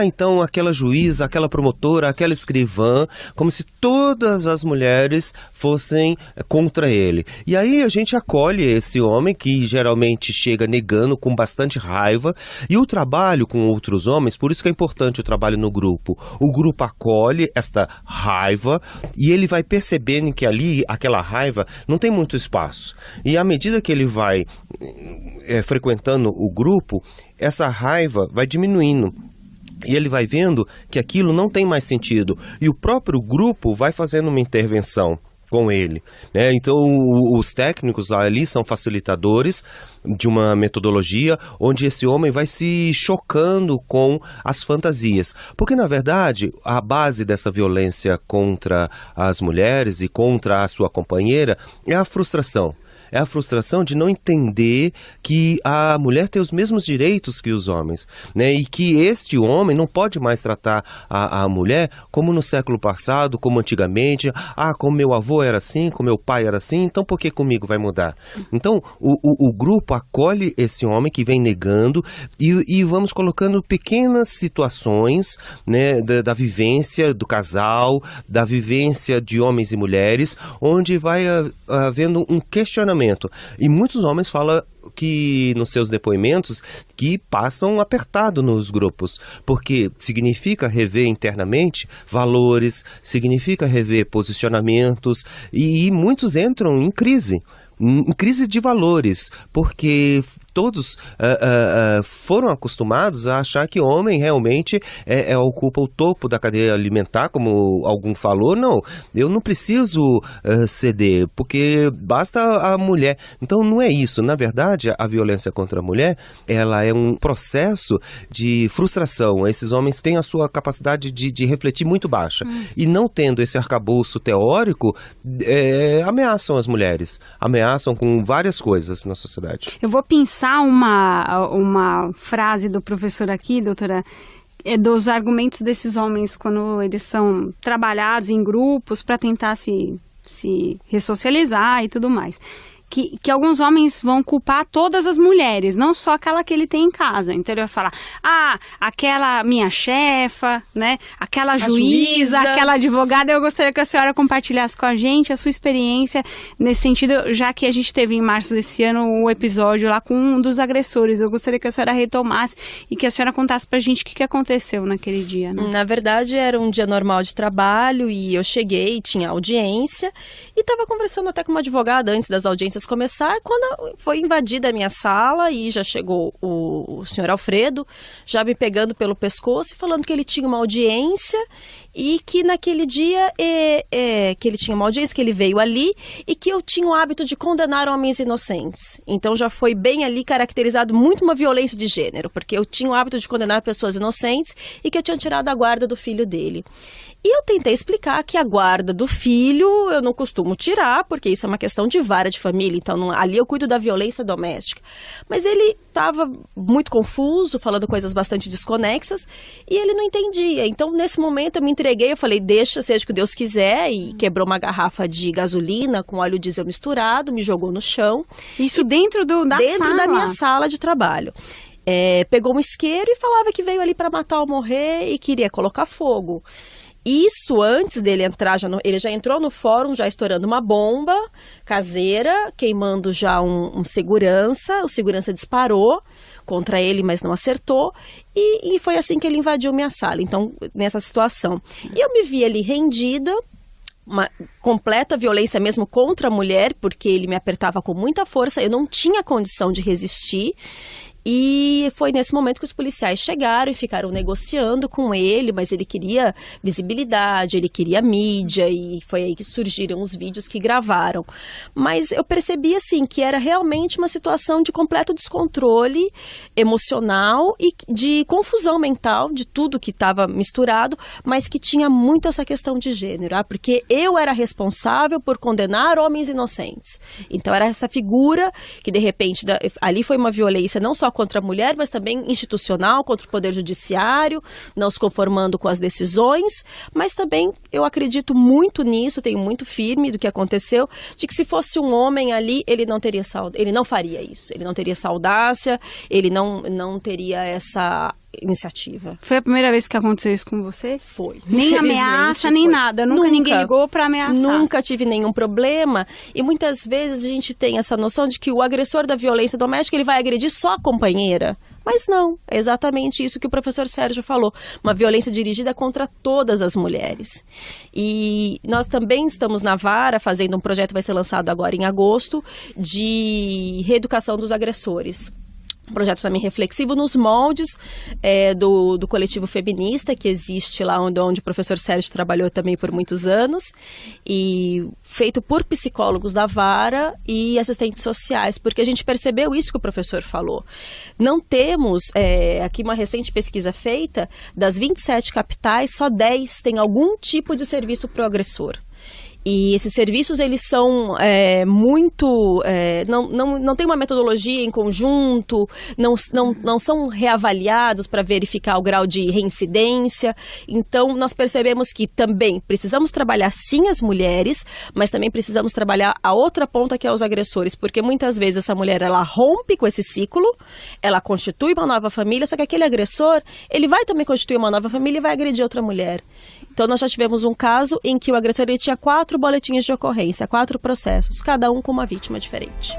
Então aquela juíza, aquela promotora, aquela escrivã, como se todas as mulheres fossem contra ele. E aí a gente acolhe esse homem que geralmente chega negando com bastante raiva. E o trabalho com outros homens, por isso que é importante o trabalho no grupo. O grupo acolhe esta raiva e ele vai percebendo que ali, aquela raiva, não tem muito espaço. E à medida que ele vai frequentando o grupo, essa raiva vai diminuindo. E ele vai vendo que aquilo não tem mais sentido. E o próprio grupo vai fazendo uma intervenção. com ele, né? Então os técnicos ali são facilitadores de uma metodologia onde esse homem vai se chocando com as fantasias, porque na verdade a base dessa violência contra as mulheres e contra a sua companheira é a frustração. É a frustração de não entender que a mulher tem os mesmos direitos que os homens, né? E que este homem não pode mais tratar a mulher como no século passado, como antigamente. Como meu avô era assim, como meu pai era assim, então por que comigo vai mudar? Então, o grupo acolhe esse homem que vem negando e vamos colocando pequenas situações, né, da vivência do casal, da vivência de homens e mulheres, onde vai havendo um questionamento. E muitos homens falam que nos seus depoimentos que passam apertado nos grupos, porque significa rever internamente valores, significa rever posicionamentos e muitos entram em crise de valores, porque todos foram acostumados a achar que homem realmente ocupa o topo da cadeia alimentar, como algum falou. Não, eu não preciso ceder, porque basta a mulher. Então não é isso. Na verdade, a violência contra a mulher, ela é um processo de frustração. Esses homens têm a sua capacidade de refletir muito baixa. E não tendo esse arcabouço teórico, ameaçam as mulheres. Ameaçam com várias coisas na sociedade. Eu vou pensar uma frase do professor aqui, doutora, dos argumentos desses homens quando eles são trabalhados em grupos para tentar se ressocializar e tudo mais. Que alguns homens vão culpar todas as mulheres, não só aquela que ele tem em casa. Então ele vai falar, aquela minha chefa, né? Aquela juíza, aquela advogada. Eu gostaria que a senhora compartilhasse com a gente a sua experiência nesse sentido, já que a gente teve em março desse ano um episódio lá com um dos agressores. Eu gostaria que a senhora retomasse e que a senhora contasse pra gente o que aconteceu naquele dia, né? Na verdade, era um dia normal de trabalho e eu cheguei, tinha audiência e estava conversando até com uma advogada antes das audiências começar, quando foi invadida a minha sala e já chegou o senhor Alfredo, já me pegando pelo pescoço e falando que ele tinha uma audiência e que naquele dia que ele tinha uma audiência, que ele veio ali e que eu tinha o hábito de condenar homens inocentes. Então já foi bem ali caracterizado muito uma violência de gênero, porque eu tinha o hábito de condenar pessoas inocentes e que eu tinha tirado a guarda do filho dele. E eu tentei explicar que a guarda do filho eu não costumo tirar, porque isso é uma questão de vara de família, então ali eu cuido da violência doméstica. Mas ele estava muito confuso, falando coisas bastante desconexas, e ele não entendia. Então, nesse momento, eu me entreguei, eu falei, deixa, seja o que Deus quiser, e quebrou uma garrafa de gasolina com óleo diesel misturado, me jogou no chão. Isso dentro da minha sala de trabalho. Pegou um isqueiro e falava que veio ali para matar ou morrer e queria colocar fogo. Isso antes dele entrar, ele já entrou no fórum, já estourando uma bomba caseira, queimando já um segurança. O segurança disparou contra ele, mas não acertou. E foi assim que ele invadiu minha sala. Então, nessa situação. E eu me vi ali rendida, uma completa violência mesmo contra a mulher, porque ele me apertava com muita força, eu não tinha condição de resistir. E foi nesse momento que os policiais chegaram e ficaram negociando com ele, mas ele queria visibilidade, ele queria mídia, e foi aí que surgiram os vídeos que gravaram. Mas eu percebi, assim, que era realmente uma situação de completo descontrole emocional e de confusão mental de tudo que estava misturado, mas que tinha muito essa questão de gênero, porque eu era responsável por condenar homens inocentes. Então era essa figura que, de repente, ali foi uma violência não só contra a mulher, mas também institucional, contra o Poder Judiciário, não se conformando com as decisões, mas também eu acredito muito nisso, tenho muito firme do que aconteceu, de que se fosse um homem ali, ele não faria isso, ele não teria essa audácia, ele não teria essa iniciativa. Foi a primeira vez que aconteceu isso com você? Foi. Nem ameaça, nem nada. Nunca ninguém ligou para ameaçar. Nunca tive nenhum problema. E muitas vezes a gente tem essa noção de que o agressor da violência doméstica, ele vai agredir só a companheira. Mas não, é exatamente isso que o professor Sérgio falou. Uma violência dirigida contra todas as mulheres. E nós também estamos na Vara fazendo um projeto, vai ser lançado agora em agosto, de reeducação dos agressores. Um projeto também reflexivo nos moldes do coletivo feminista que existe lá onde o professor Sérgio trabalhou também por muitos anos, e feito por psicólogos da vara e assistentes sociais, porque a gente percebeu isso que o professor falou. Não temos, aqui uma recente pesquisa feita, das 27 capitais, só 10 têm algum tipo de serviço para o agressor. E esses serviços, eles são muito... não tem uma metodologia em conjunto, não são reavaliados para verificar o grau de reincidência. Então, nós percebemos que também precisamos trabalhar, sim, as mulheres, mas também precisamos trabalhar a outra ponta, que é os agressores, porque muitas vezes essa mulher, ela rompe com esse ciclo, ela constitui uma nova família, só que aquele agressor, ele vai também constituir uma nova família e vai agredir outra mulher. Então, nós já tivemos um caso em que o agressor ele tinha 4 boletins de ocorrência, 4 processos, cada um com uma vítima diferente.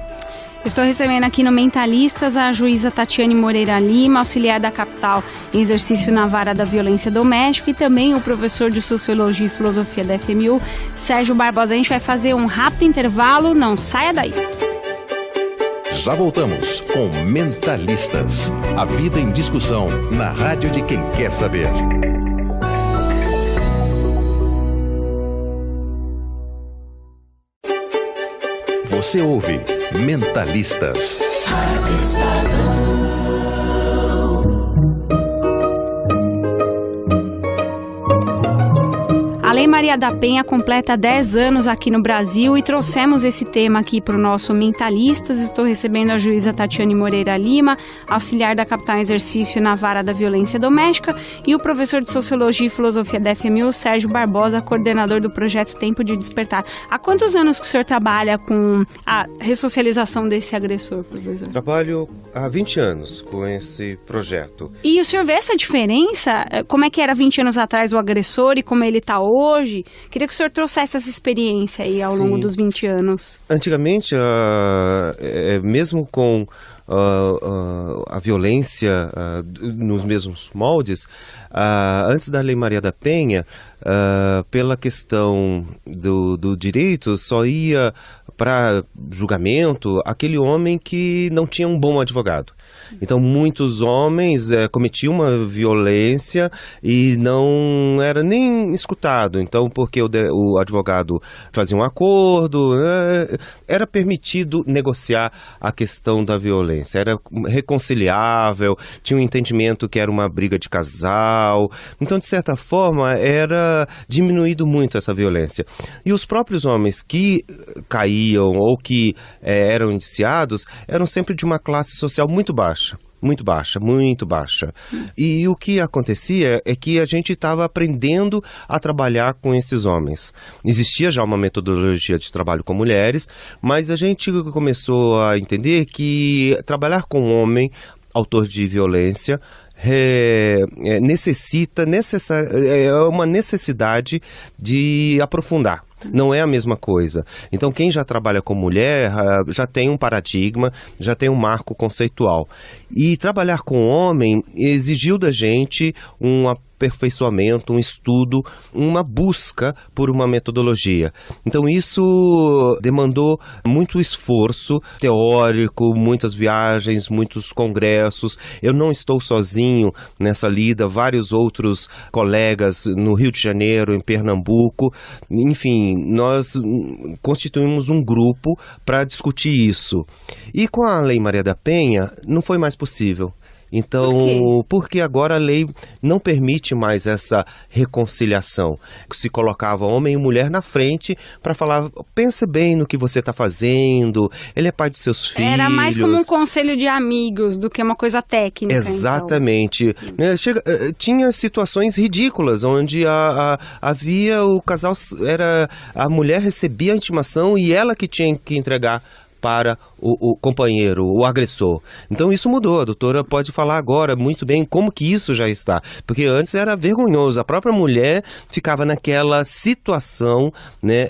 Estou recebendo aqui no Mentalistas a juíza Tatiane Moreira Lima, auxiliar da capital em exercício na vara da violência doméstica, e também o professor de Sociologia e Filosofia da FMU, Sérgio Barbosa. A gente vai fazer um rápido intervalo, não saia daí. Já voltamos com Mentalistas. A vida em discussão na rádio de quem quer saber. Você ouve Mentalistas. A Lei Maria da Penha completa 10 anos aqui no Brasil e trouxemos esse tema aqui para o nosso Mentalistas. Estou recebendo a juíza Tatiane Moreira Lima, auxiliar da capital em exercício na vara da violência doméstica, e o professor de Sociologia e Filosofia da FMU, Sérgio Barbosa, coordenador do projeto Tempo de Despertar. Há quantos anos que o senhor trabalha com a ressocialização desse agressor, professor? Trabalho há 20 anos com esse projeto. E o senhor vê essa diferença? Como é que era 20 anos atrás o agressor e como ele está hoje? Queria que o senhor trouxesse essa experiência aí ao longo dos 20 anos. Antigamente, mesmo com a violência nos mesmos moldes, antes da Lei Maria da Penha, pela questão do direito, só ia para julgamento aquele homem que não tinha um bom advogado. Então, muitos homens cometiam uma violência e não era nem escutado. Então, porque o advogado fazia um acordo, era permitido negociar a questão da violência. Era reconciliável, tinha um entendimento que era uma briga de casal. Então, de certa forma, era diminuído muito essa violência. E os próprios homens que caíam ou que eram indiciados eram sempre de uma classe social muito baixa. Muito baixa, muito baixa. E o que acontecia é que a gente estava aprendendo a trabalhar com esses homens. Existia já uma metodologia de trabalho com mulheres, mas a gente começou a entender que trabalhar com um homem, autor de violência, é uma necessidade de aprofundar. Não é a mesma coisa. Então, quem já trabalha com mulher já tem um paradigma, já tem um marco conceitual. E trabalhar com homem exigiu da gente um aperfeiçoamento, um estudo, uma busca por uma metodologia. Então, isso demandou muito esforço teórico, muitas viagens, muitos congressos. Eu não estou sozinho nessa lida, vários outros colegas no Rio de Janeiro, em Pernambuco, enfim, nós constituímos um grupo para discutir isso. E com a Lei Maria da Penha, não foi mais possível. Então, porque agora a lei não permite mais essa reconciliação. Se colocava homem e mulher na frente para falar, pense bem no que você está fazendo, ele é pai dos seus filhos. Era mais como um conselho de amigos do que uma coisa técnica. Exatamente. Então. Tinha situações ridículas, onde havia o casal, a mulher recebia a intimação e ela que tinha que entregar para o companheiro, o agressor. Então isso mudou, a doutora pode falar agora muito bem como que isso já está, porque antes era vergonhoso, a própria mulher ficava naquela situação, né,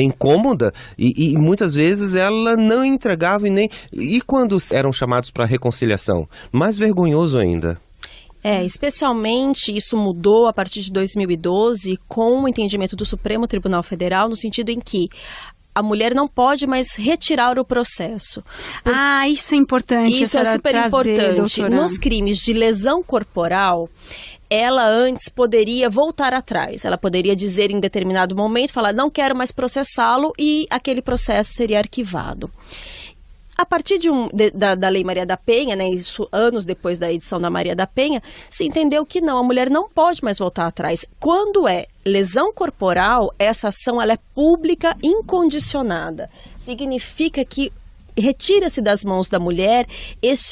incômoda e muitas vezes ela não entregava e quando eram chamados para reconciliação, mais vergonhoso ainda. Especialmente isso mudou a partir de 2012 com o entendimento do Supremo Tribunal Federal, no sentido em que a mulher não pode mais retirar o processo. Isso é importante. Isso é super importante. Doutora. Nos crimes de lesão corporal, ela antes poderia voltar atrás. Ela poderia dizer em determinado momento, falar, não quero mais processá-lo, e aquele processo seria arquivado. A partir da Lei Maria da Penha, né, isso anos depois da edição da Maria da Penha, se entendeu que não, a mulher não pode mais voltar atrás. Quando é lesão corporal, essa ação ela é pública incondicionada. Significa que retira-se das mãos da mulher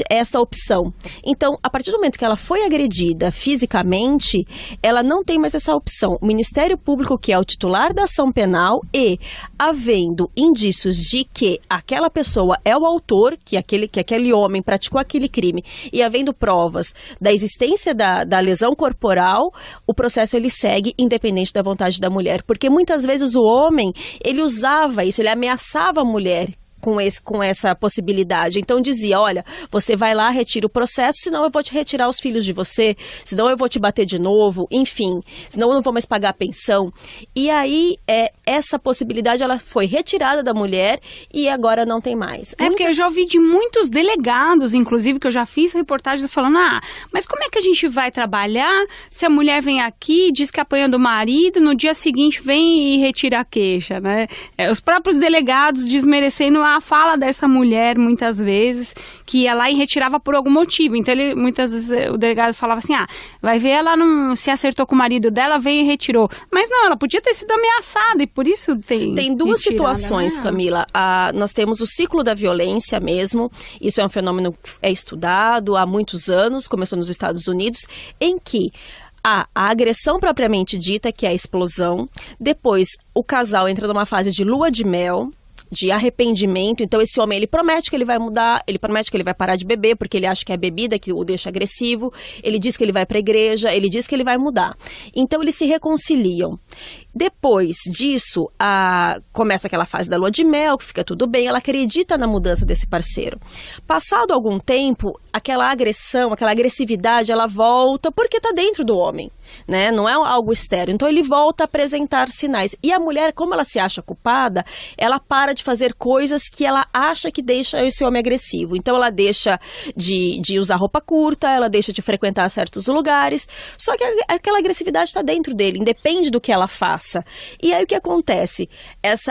essa opção. Então, a partir do momento que ela foi agredida fisicamente, ela não tem mais essa opção. O Ministério Público, que é o titular da ação penal, e havendo indícios de que aquela pessoa é o autor, que aquele homem praticou aquele crime, e havendo provas da existência da lesão corporal, o processo ele segue independente da vontade da mulher. Porque muitas vezes o homem, ele usava isso, ele ameaçava a mulher com essa possibilidade. Então dizia, olha, você vai lá, retira o processo, senão eu vou te retirar os filhos de você, senão eu vou te bater de novo, enfim, senão eu não vou mais pagar a pensão. E aí, essa possibilidade, ela foi retirada da mulher e agora não tem mais. Porque eu já ouvi de muitos delegados, inclusive, que eu já fiz reportagens falando, mas como é que a gente vai trabalhar se a mulher vem aqui, diz que apanha do marido, no dia seguinte vem e retira a queixa, né? Os próprios delegados desmerecendo a fala dessa mulher, muitas vezes, que ia lá e retirava por algum motivo. Então, muitas vezes, o delegado falava assim, vai ver, ela não se acertou com o marido dela, veio e retirou. Mas não, ela podia ter sido ameaçada e por isso tem duas situações, Camila. Nós temos o ciclo da violência mesmo, isso é um fenômeno que é estudado há muitos anos, começou nos Estados Unidos, em que a agressão propriamente dita, que é a explosão, depois o casal entra numa fase de lua de mel, de arrependimento. Então esse homem, ele promete que ele vai mudar, ele promete que ele vai parar de beber, porque ele acha que é a bebida que o deixa agressivo, ele diz que ele vai para a igreja, ele diz que ele vai mudar. Então eles se reconciliam. Depois disso, começa aquela fase da lua de mel, que fica tudo bem, ela acredita na mudança desse parceiro. Passado algum tempo, aquela agressão, aquela agressividade, ela volta porque está dentro do homem, né? Não é algo externo. Então ele volta a apresentar sinais. E a mulher, como ela se acha culpada, ela para de fazer coisas que ela acha que deixa esse homem agressivo. Então ela deixa de usar roupa curta, ela deixa de frequentar certos lugares, só que aquela agressividade está dentro dele, independe do que ela faça. E aí o que acontece?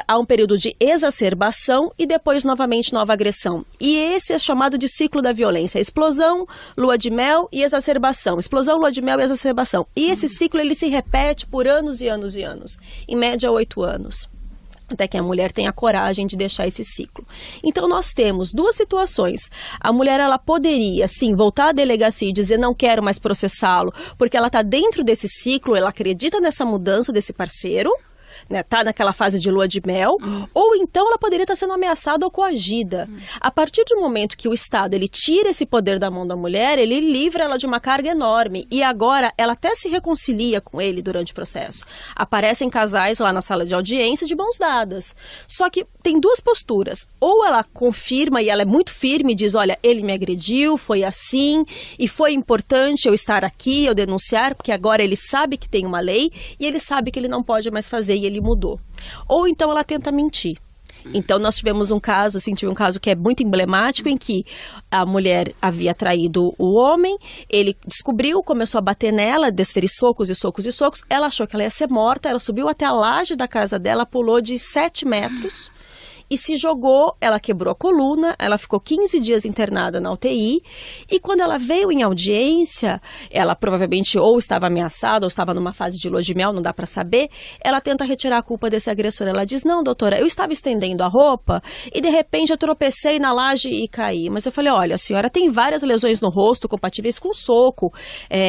Há um período de exacerbação e depois novamente nova agressão. E esse é chamado de ciclo da violência. Explosão, lua de mel e exacerbação. Explosão, lua de mel e exacerbação. E esse ciclo ele se repete por anos e anos e anos. Em média 8 anos. Até que a mulher tenha coragem de deixar esse ciclo. Então, nós temos duas situações. A mulher, ela poderia, sim, voltar à delegacia e dizer, não quero mais processá-lo, porque ela está dentro desse ciclo, ela acredita nessa mudança desse parceiro, né, tá naquela fase de lua de mel, ou então ela poderia estar sendo ameaçada ou coagida. A partir do momento que o Estado ele tira esse poder da mão da mulher, ele livra ela de uma carga enorme, e agora ela até se reconcilia com ele durante o processo. Aparecem casais lá na sala de audiência de mãos dadas. Só que tem duas posturas. Ou ela confirma e ela é muito firme e diz, olha, ele me agrediu, foi assim, e foi importante eu estar aqui, eu denunciar, porque agora ele sabe que tem uma lei e ele sabe que ele não pode mais fazer e ele mudou. Ou então ela tenta mentir. Então nós tivemos um caso que é muito emblemático, em que a mulher havia traído o homem, ele descobriu, começou a bater nela, desferir socos e socos e socos, ela achou que ela ia ser morta, ela subiu até a laje da casa dela, pulou de 7 metros e se jogou, ela quebrou a coluna, ela ficou 15 dias internada na UTI, e quando ela veio em audiência, ela provavelmente ou estava ameaçada, ou estava numa fase de lua de mel, não dá para saber, ela tenta retirar a culpa desse agressor. Ela diz, não, doutora, eu estava estendendo a roupa e de repente eu tropecei na laje e caí. Mas eu falei, olha, a senhora tem várias lesões no rosto compatíveis com soco,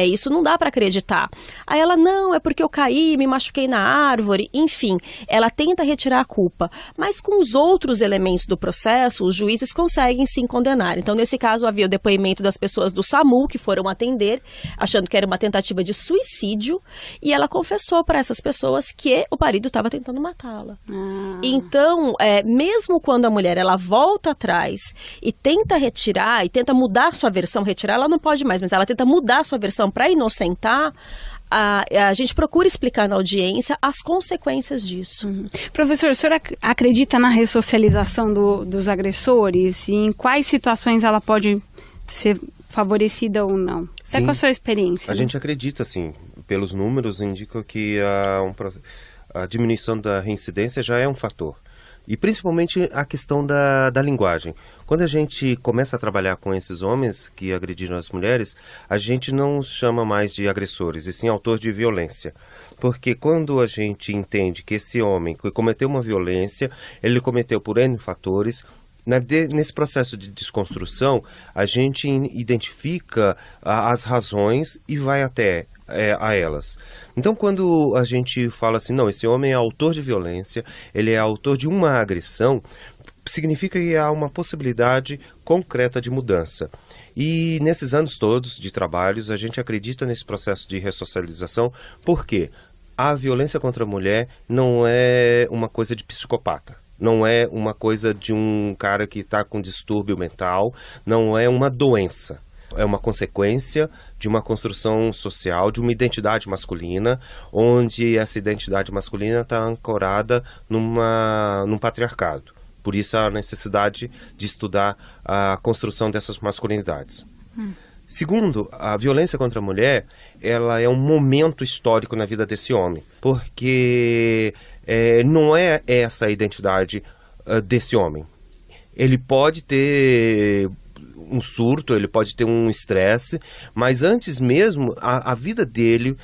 isso não dá para acreditar. Aí ela, não, é porque eu caí, me machuquei na árvore, enfim, ela tenta retirar a culpa, mas com os outros elementos do processo, os juízes conseguem sim condenar. Então, nesse caso, havia o depoimento das pessoas do SAMU que foram atender, achando que era uma tentativa de suicídio, e ela confessou para essas pessoas que o marido estava tentando matá-la. Então, mesmo quando a mulher ela volta atrás e tenta retirar, e tenta mudar sua versão, retirar ela não pode mais, mas ela tenta mudar sua versão para inocentar, a gente procura explicar na audiência as consequências disso. Professor, a senhora acredita na ressocialização dos agressores e em quais situações ela pode ser favorecida ou não? Até com a sua experiência. A gente acredita, sim. Pelos números, indicam que a diminuição da reincidência já é um fator. E principalmente a questão da linguagem. Quando a gente começa a trabalhar com esses homens que agrediram as mulheres, a gente não os chama mais de agressores, e sim autor de violência. Porque quando a gente entende que esse homem que cometeu uma violência, ele cometeu por N fatores. Nesse processo de desconstrução, a gente identifica as razões e vai até a elas. Então, quando a gente fala assim, não, esse homem é autor de violência, ele é autor de uma agressão, significa que há uma possibilidade concreta de mudança. E nesses anos todos de trabalhos, a gente acredita nesse processo de ressocialização, porque a violência contra a mulher não é uma coisa de psicopata. Não é uma coisa de um cara que está com distúrbio mental, não é uma doença. É uma consequência de uma construção social, de uma identidade masculina, onde essa identidade masculina está ancorada num patriarcado. Por isso a necessidade de estudar a construção dessas masculinidades. Segundo, a violência contra a mulher, ela é um momento histórico na vida desse homem, porque não é essa a identidade desse homem. Ele pode ter um surto, ele pode ter um estresse, mas antes mesmo, a vida dele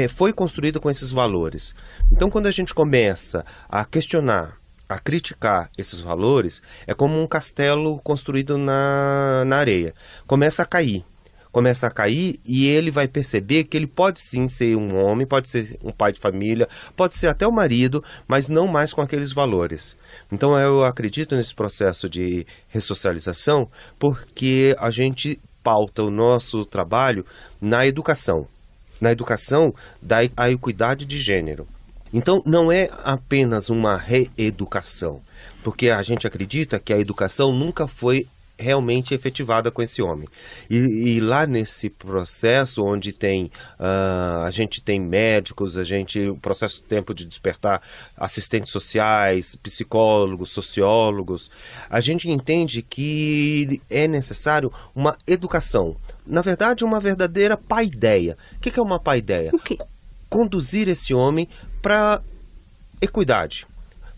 foi construída com esses valores. Então, quando a gente começa a questionar, a criticar esses valores, é como um castelo construído na areia. Começa a cair e ele vai perceber que ele pode sim ser um homem, pode ser um pai de família, pode ser até o marido, mas não mais com aqueles valores. Então eu acredito nesse processo de ressocialização porque a gente pauta o nosso trabalho na educação da equidade de gênero. Então não é apenas uma reeducação, porque a gente acredita que a educação nunca foi realmente efetivada com esse homem. E lá nesse processo onde a gente tem médicos, o processo Tempo de Despertar, assistentes sociais, psicólogos, sociólogos, a gente entende que é necessário uma educação. Na verdade, uma verdadeira paideia. O que é uma paideia? Conduzir esse homem para equidade,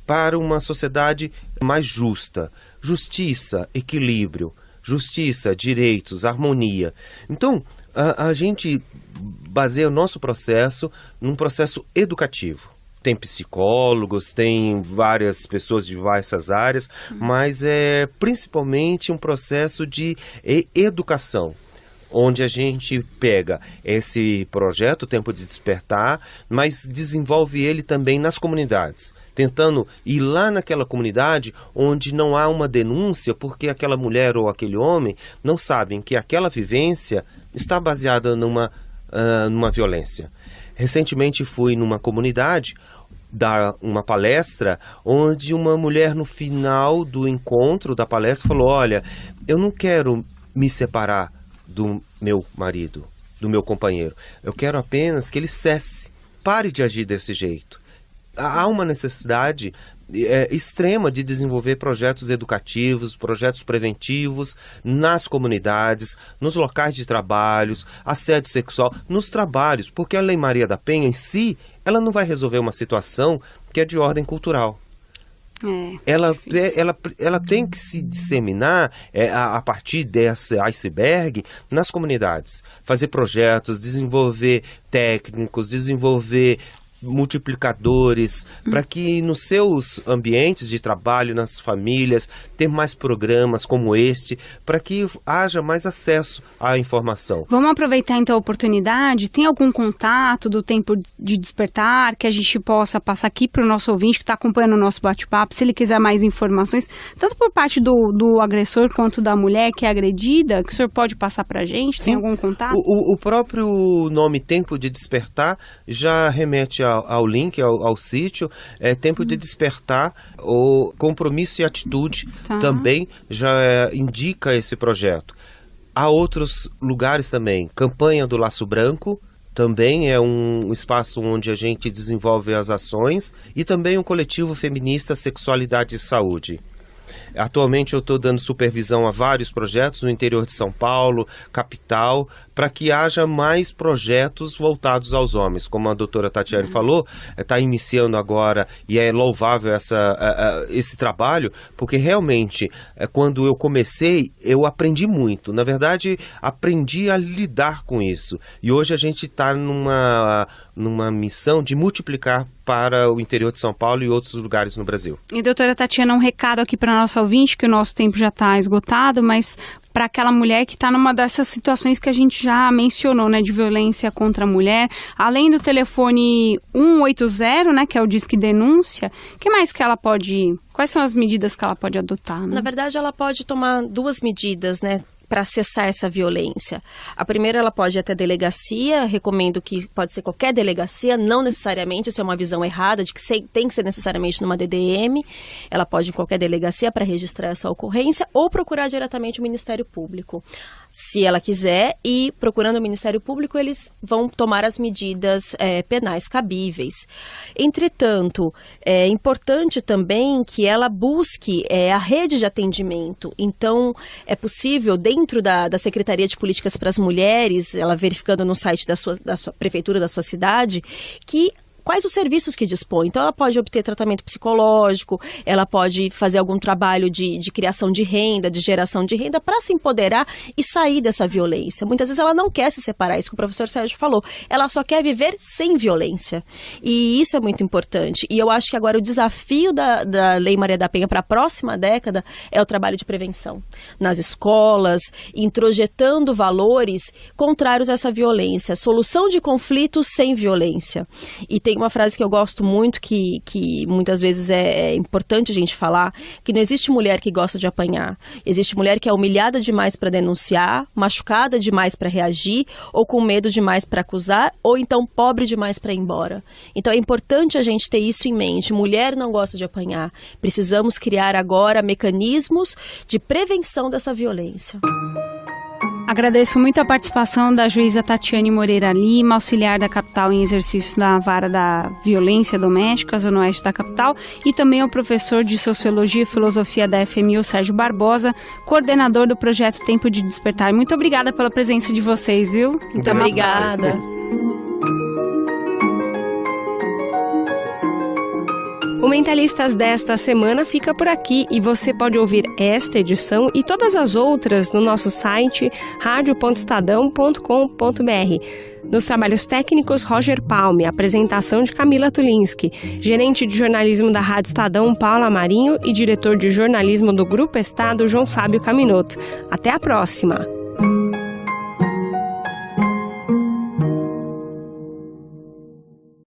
para uma sociedade mais justa. Justiça, equilíbrio, justiça, direitos, harmonia. Então, a gente baseia o nosso processo num processo educativo. Tem psicólogos, tem várias pessoas de diversas áreas, mas é principalmente um processo de educação, onde a gente pega esse projeto, Tempo de Despertar, mas desenvolve ele também nas comunidades, tentando ir lá naquela comunidade onde não há uma denúncia, porque aquela mulher ou aquele homem não sabem que aquela vivência está baseada numa violência. Recentemente fui numa comunidade dar uma palestra onde uma mulher no final do encontro da palestra falou: olha, eu não quero me separar do meu marido, do meu companheiro. Eu quero apenas que ele cesse, pare de agir desse jeito. Há uma necessidade extrema de desenvolver projetos educativos, projetos preventivos nas comunidades, nos locais de trabalho, assédio sexual, nos trabalhos, porque a Lei Maria da Penha em si, ela não vai resolver uma situação que é de ordem cultural. Ela tem que se disseminar a partir desse iceberg nas comunidades, fazer projetos, desenvolver técnicos, desenvolver multiplicadores, para que nos seus ambientes de trabalho, nas famílias, ter mais programas como este, para que haja mais acesso à informação. Vamos aproveitar então a oportunidade. Tem algum contato do Tempo de Despertar que a gente possa passar aqui para o nosso ouvinte que está acompanhando o nosso bate-papo, se ele quiser mais informações, tanto por parte do agressor quanto da mulher que é agredida, que o senhor pode passar para a gente? Sim. Tem algum contato? O próprio nome Tempo de Despertar já remete ao link, ao sítio. Tempo de Despertar, o Compromisso e Atitude também já indica esse projeto. Há outros lugares também, Campanha do Laço Branco, também é um espaço onde a gente desenvolve as ações, e também um coletivo feminista Sexualidade e Saúde. Atualmente eu estou dando supervisão a vários projetos no interior de São Paulo, capital, para que haja mais projetos voltados aos homens. Como a doutora Tatiane falou, está iniciando agora, e é louvável esse trabalho, porque realmente, quando eu comecei, eu aprendi muito. Na verdade, aprendi a lidar com isso. E hoje a gente está numa missão de multiplicar para o interior de São Paulo e outros lugares no Brasil. E doutora Tatiana, um recado aqui para a nossa ouvinte, que o nosso tempo já está esgotado, mas para aquela mulher que está numa dessas situações que a gente já mencionou, né, de violência contra a mulher, além do telefone 180, né, que é o Disque Denúncia, o que mais que ela pode, quais são as medidas que ela pode adotar, né? Na verdade, ela pode tomar 2 medidas, né, para acessar essa violência. A primeira, ela pode ir até a delegacia, recomendo que pode ser qualquer delegacia, não necessariamente, isso é uma visão errada, de que tem que ser necessariamente numa DDM, ela pode ir em qualquer delegacia para registrar essa ocorrência, ou procurar diretamente o Ministério Público. Se ela quiser, e procurando o Ministério Público, eles vão tomar as medidas penais cabíveis. Entretanto, é importante também que ela busque a rede de atendimento. Então, é possível, dentro da Secretaria de Políticas para as Mulheres, ela verificando no site da sua prefeitura, da sua cidade, quais os serviços que dispõe. Então, ela pode obter tratamento psicológico, ela pode fazer algum trabalho de criação de renda, de geração de renda, para se empoderar e sair dessa violência. Muitas vezes ela não quer se separar, isso que o professor Sérgio falou. Ela só quer viver sem violência. E isso é muito importante. E eu acho que agora o desafio da Lei Maria da Penha para a próxima década é o trabalho de prevenção. Nas escolas, introjetando valores contrários a essa violência. Solução de conflitos sem violência. E tem uma frase que eu gosto muito, que muitas vezes é importante a gente falar, que não existe mulher que gosta de apanhar. Existe mulher que é humilhada demais para denunciar, machucada demais para reagir, ou com medo demais para acusar, ou então pobre demais para ir embora. Então é importante a gente ter isso em mente. Mulher não gosta de apanhar. Precisamos criar agora mecanismos de prevenção dessa violência. Agradeço muito a participação da juíza Tatiane Moreira Lima, auxiliar da capital em exercício da vara da violência doméstica, Zona Oeste da capital, e também ao professor de Sociologia e Filosofia da FMU, Sérgio Barbosa, coordenador do projeto Tempo de Despertar. Muito obrigada pela presença de vocês, viu? Muito obrigada. O Mentalistas desta semana fica por aqui e você pode ouvir esta edição e todas as outras no nosso site radio.estadão.com.br. Nos trabalhos técnicos, Roger Palme, apresentação de Camila Tulinski, gerente de jornalismo da Rádio Estadão, Paula Marinho, e diretor de jornalismo do Grupo Estado, João Fábio Caminoto. Até a próxima!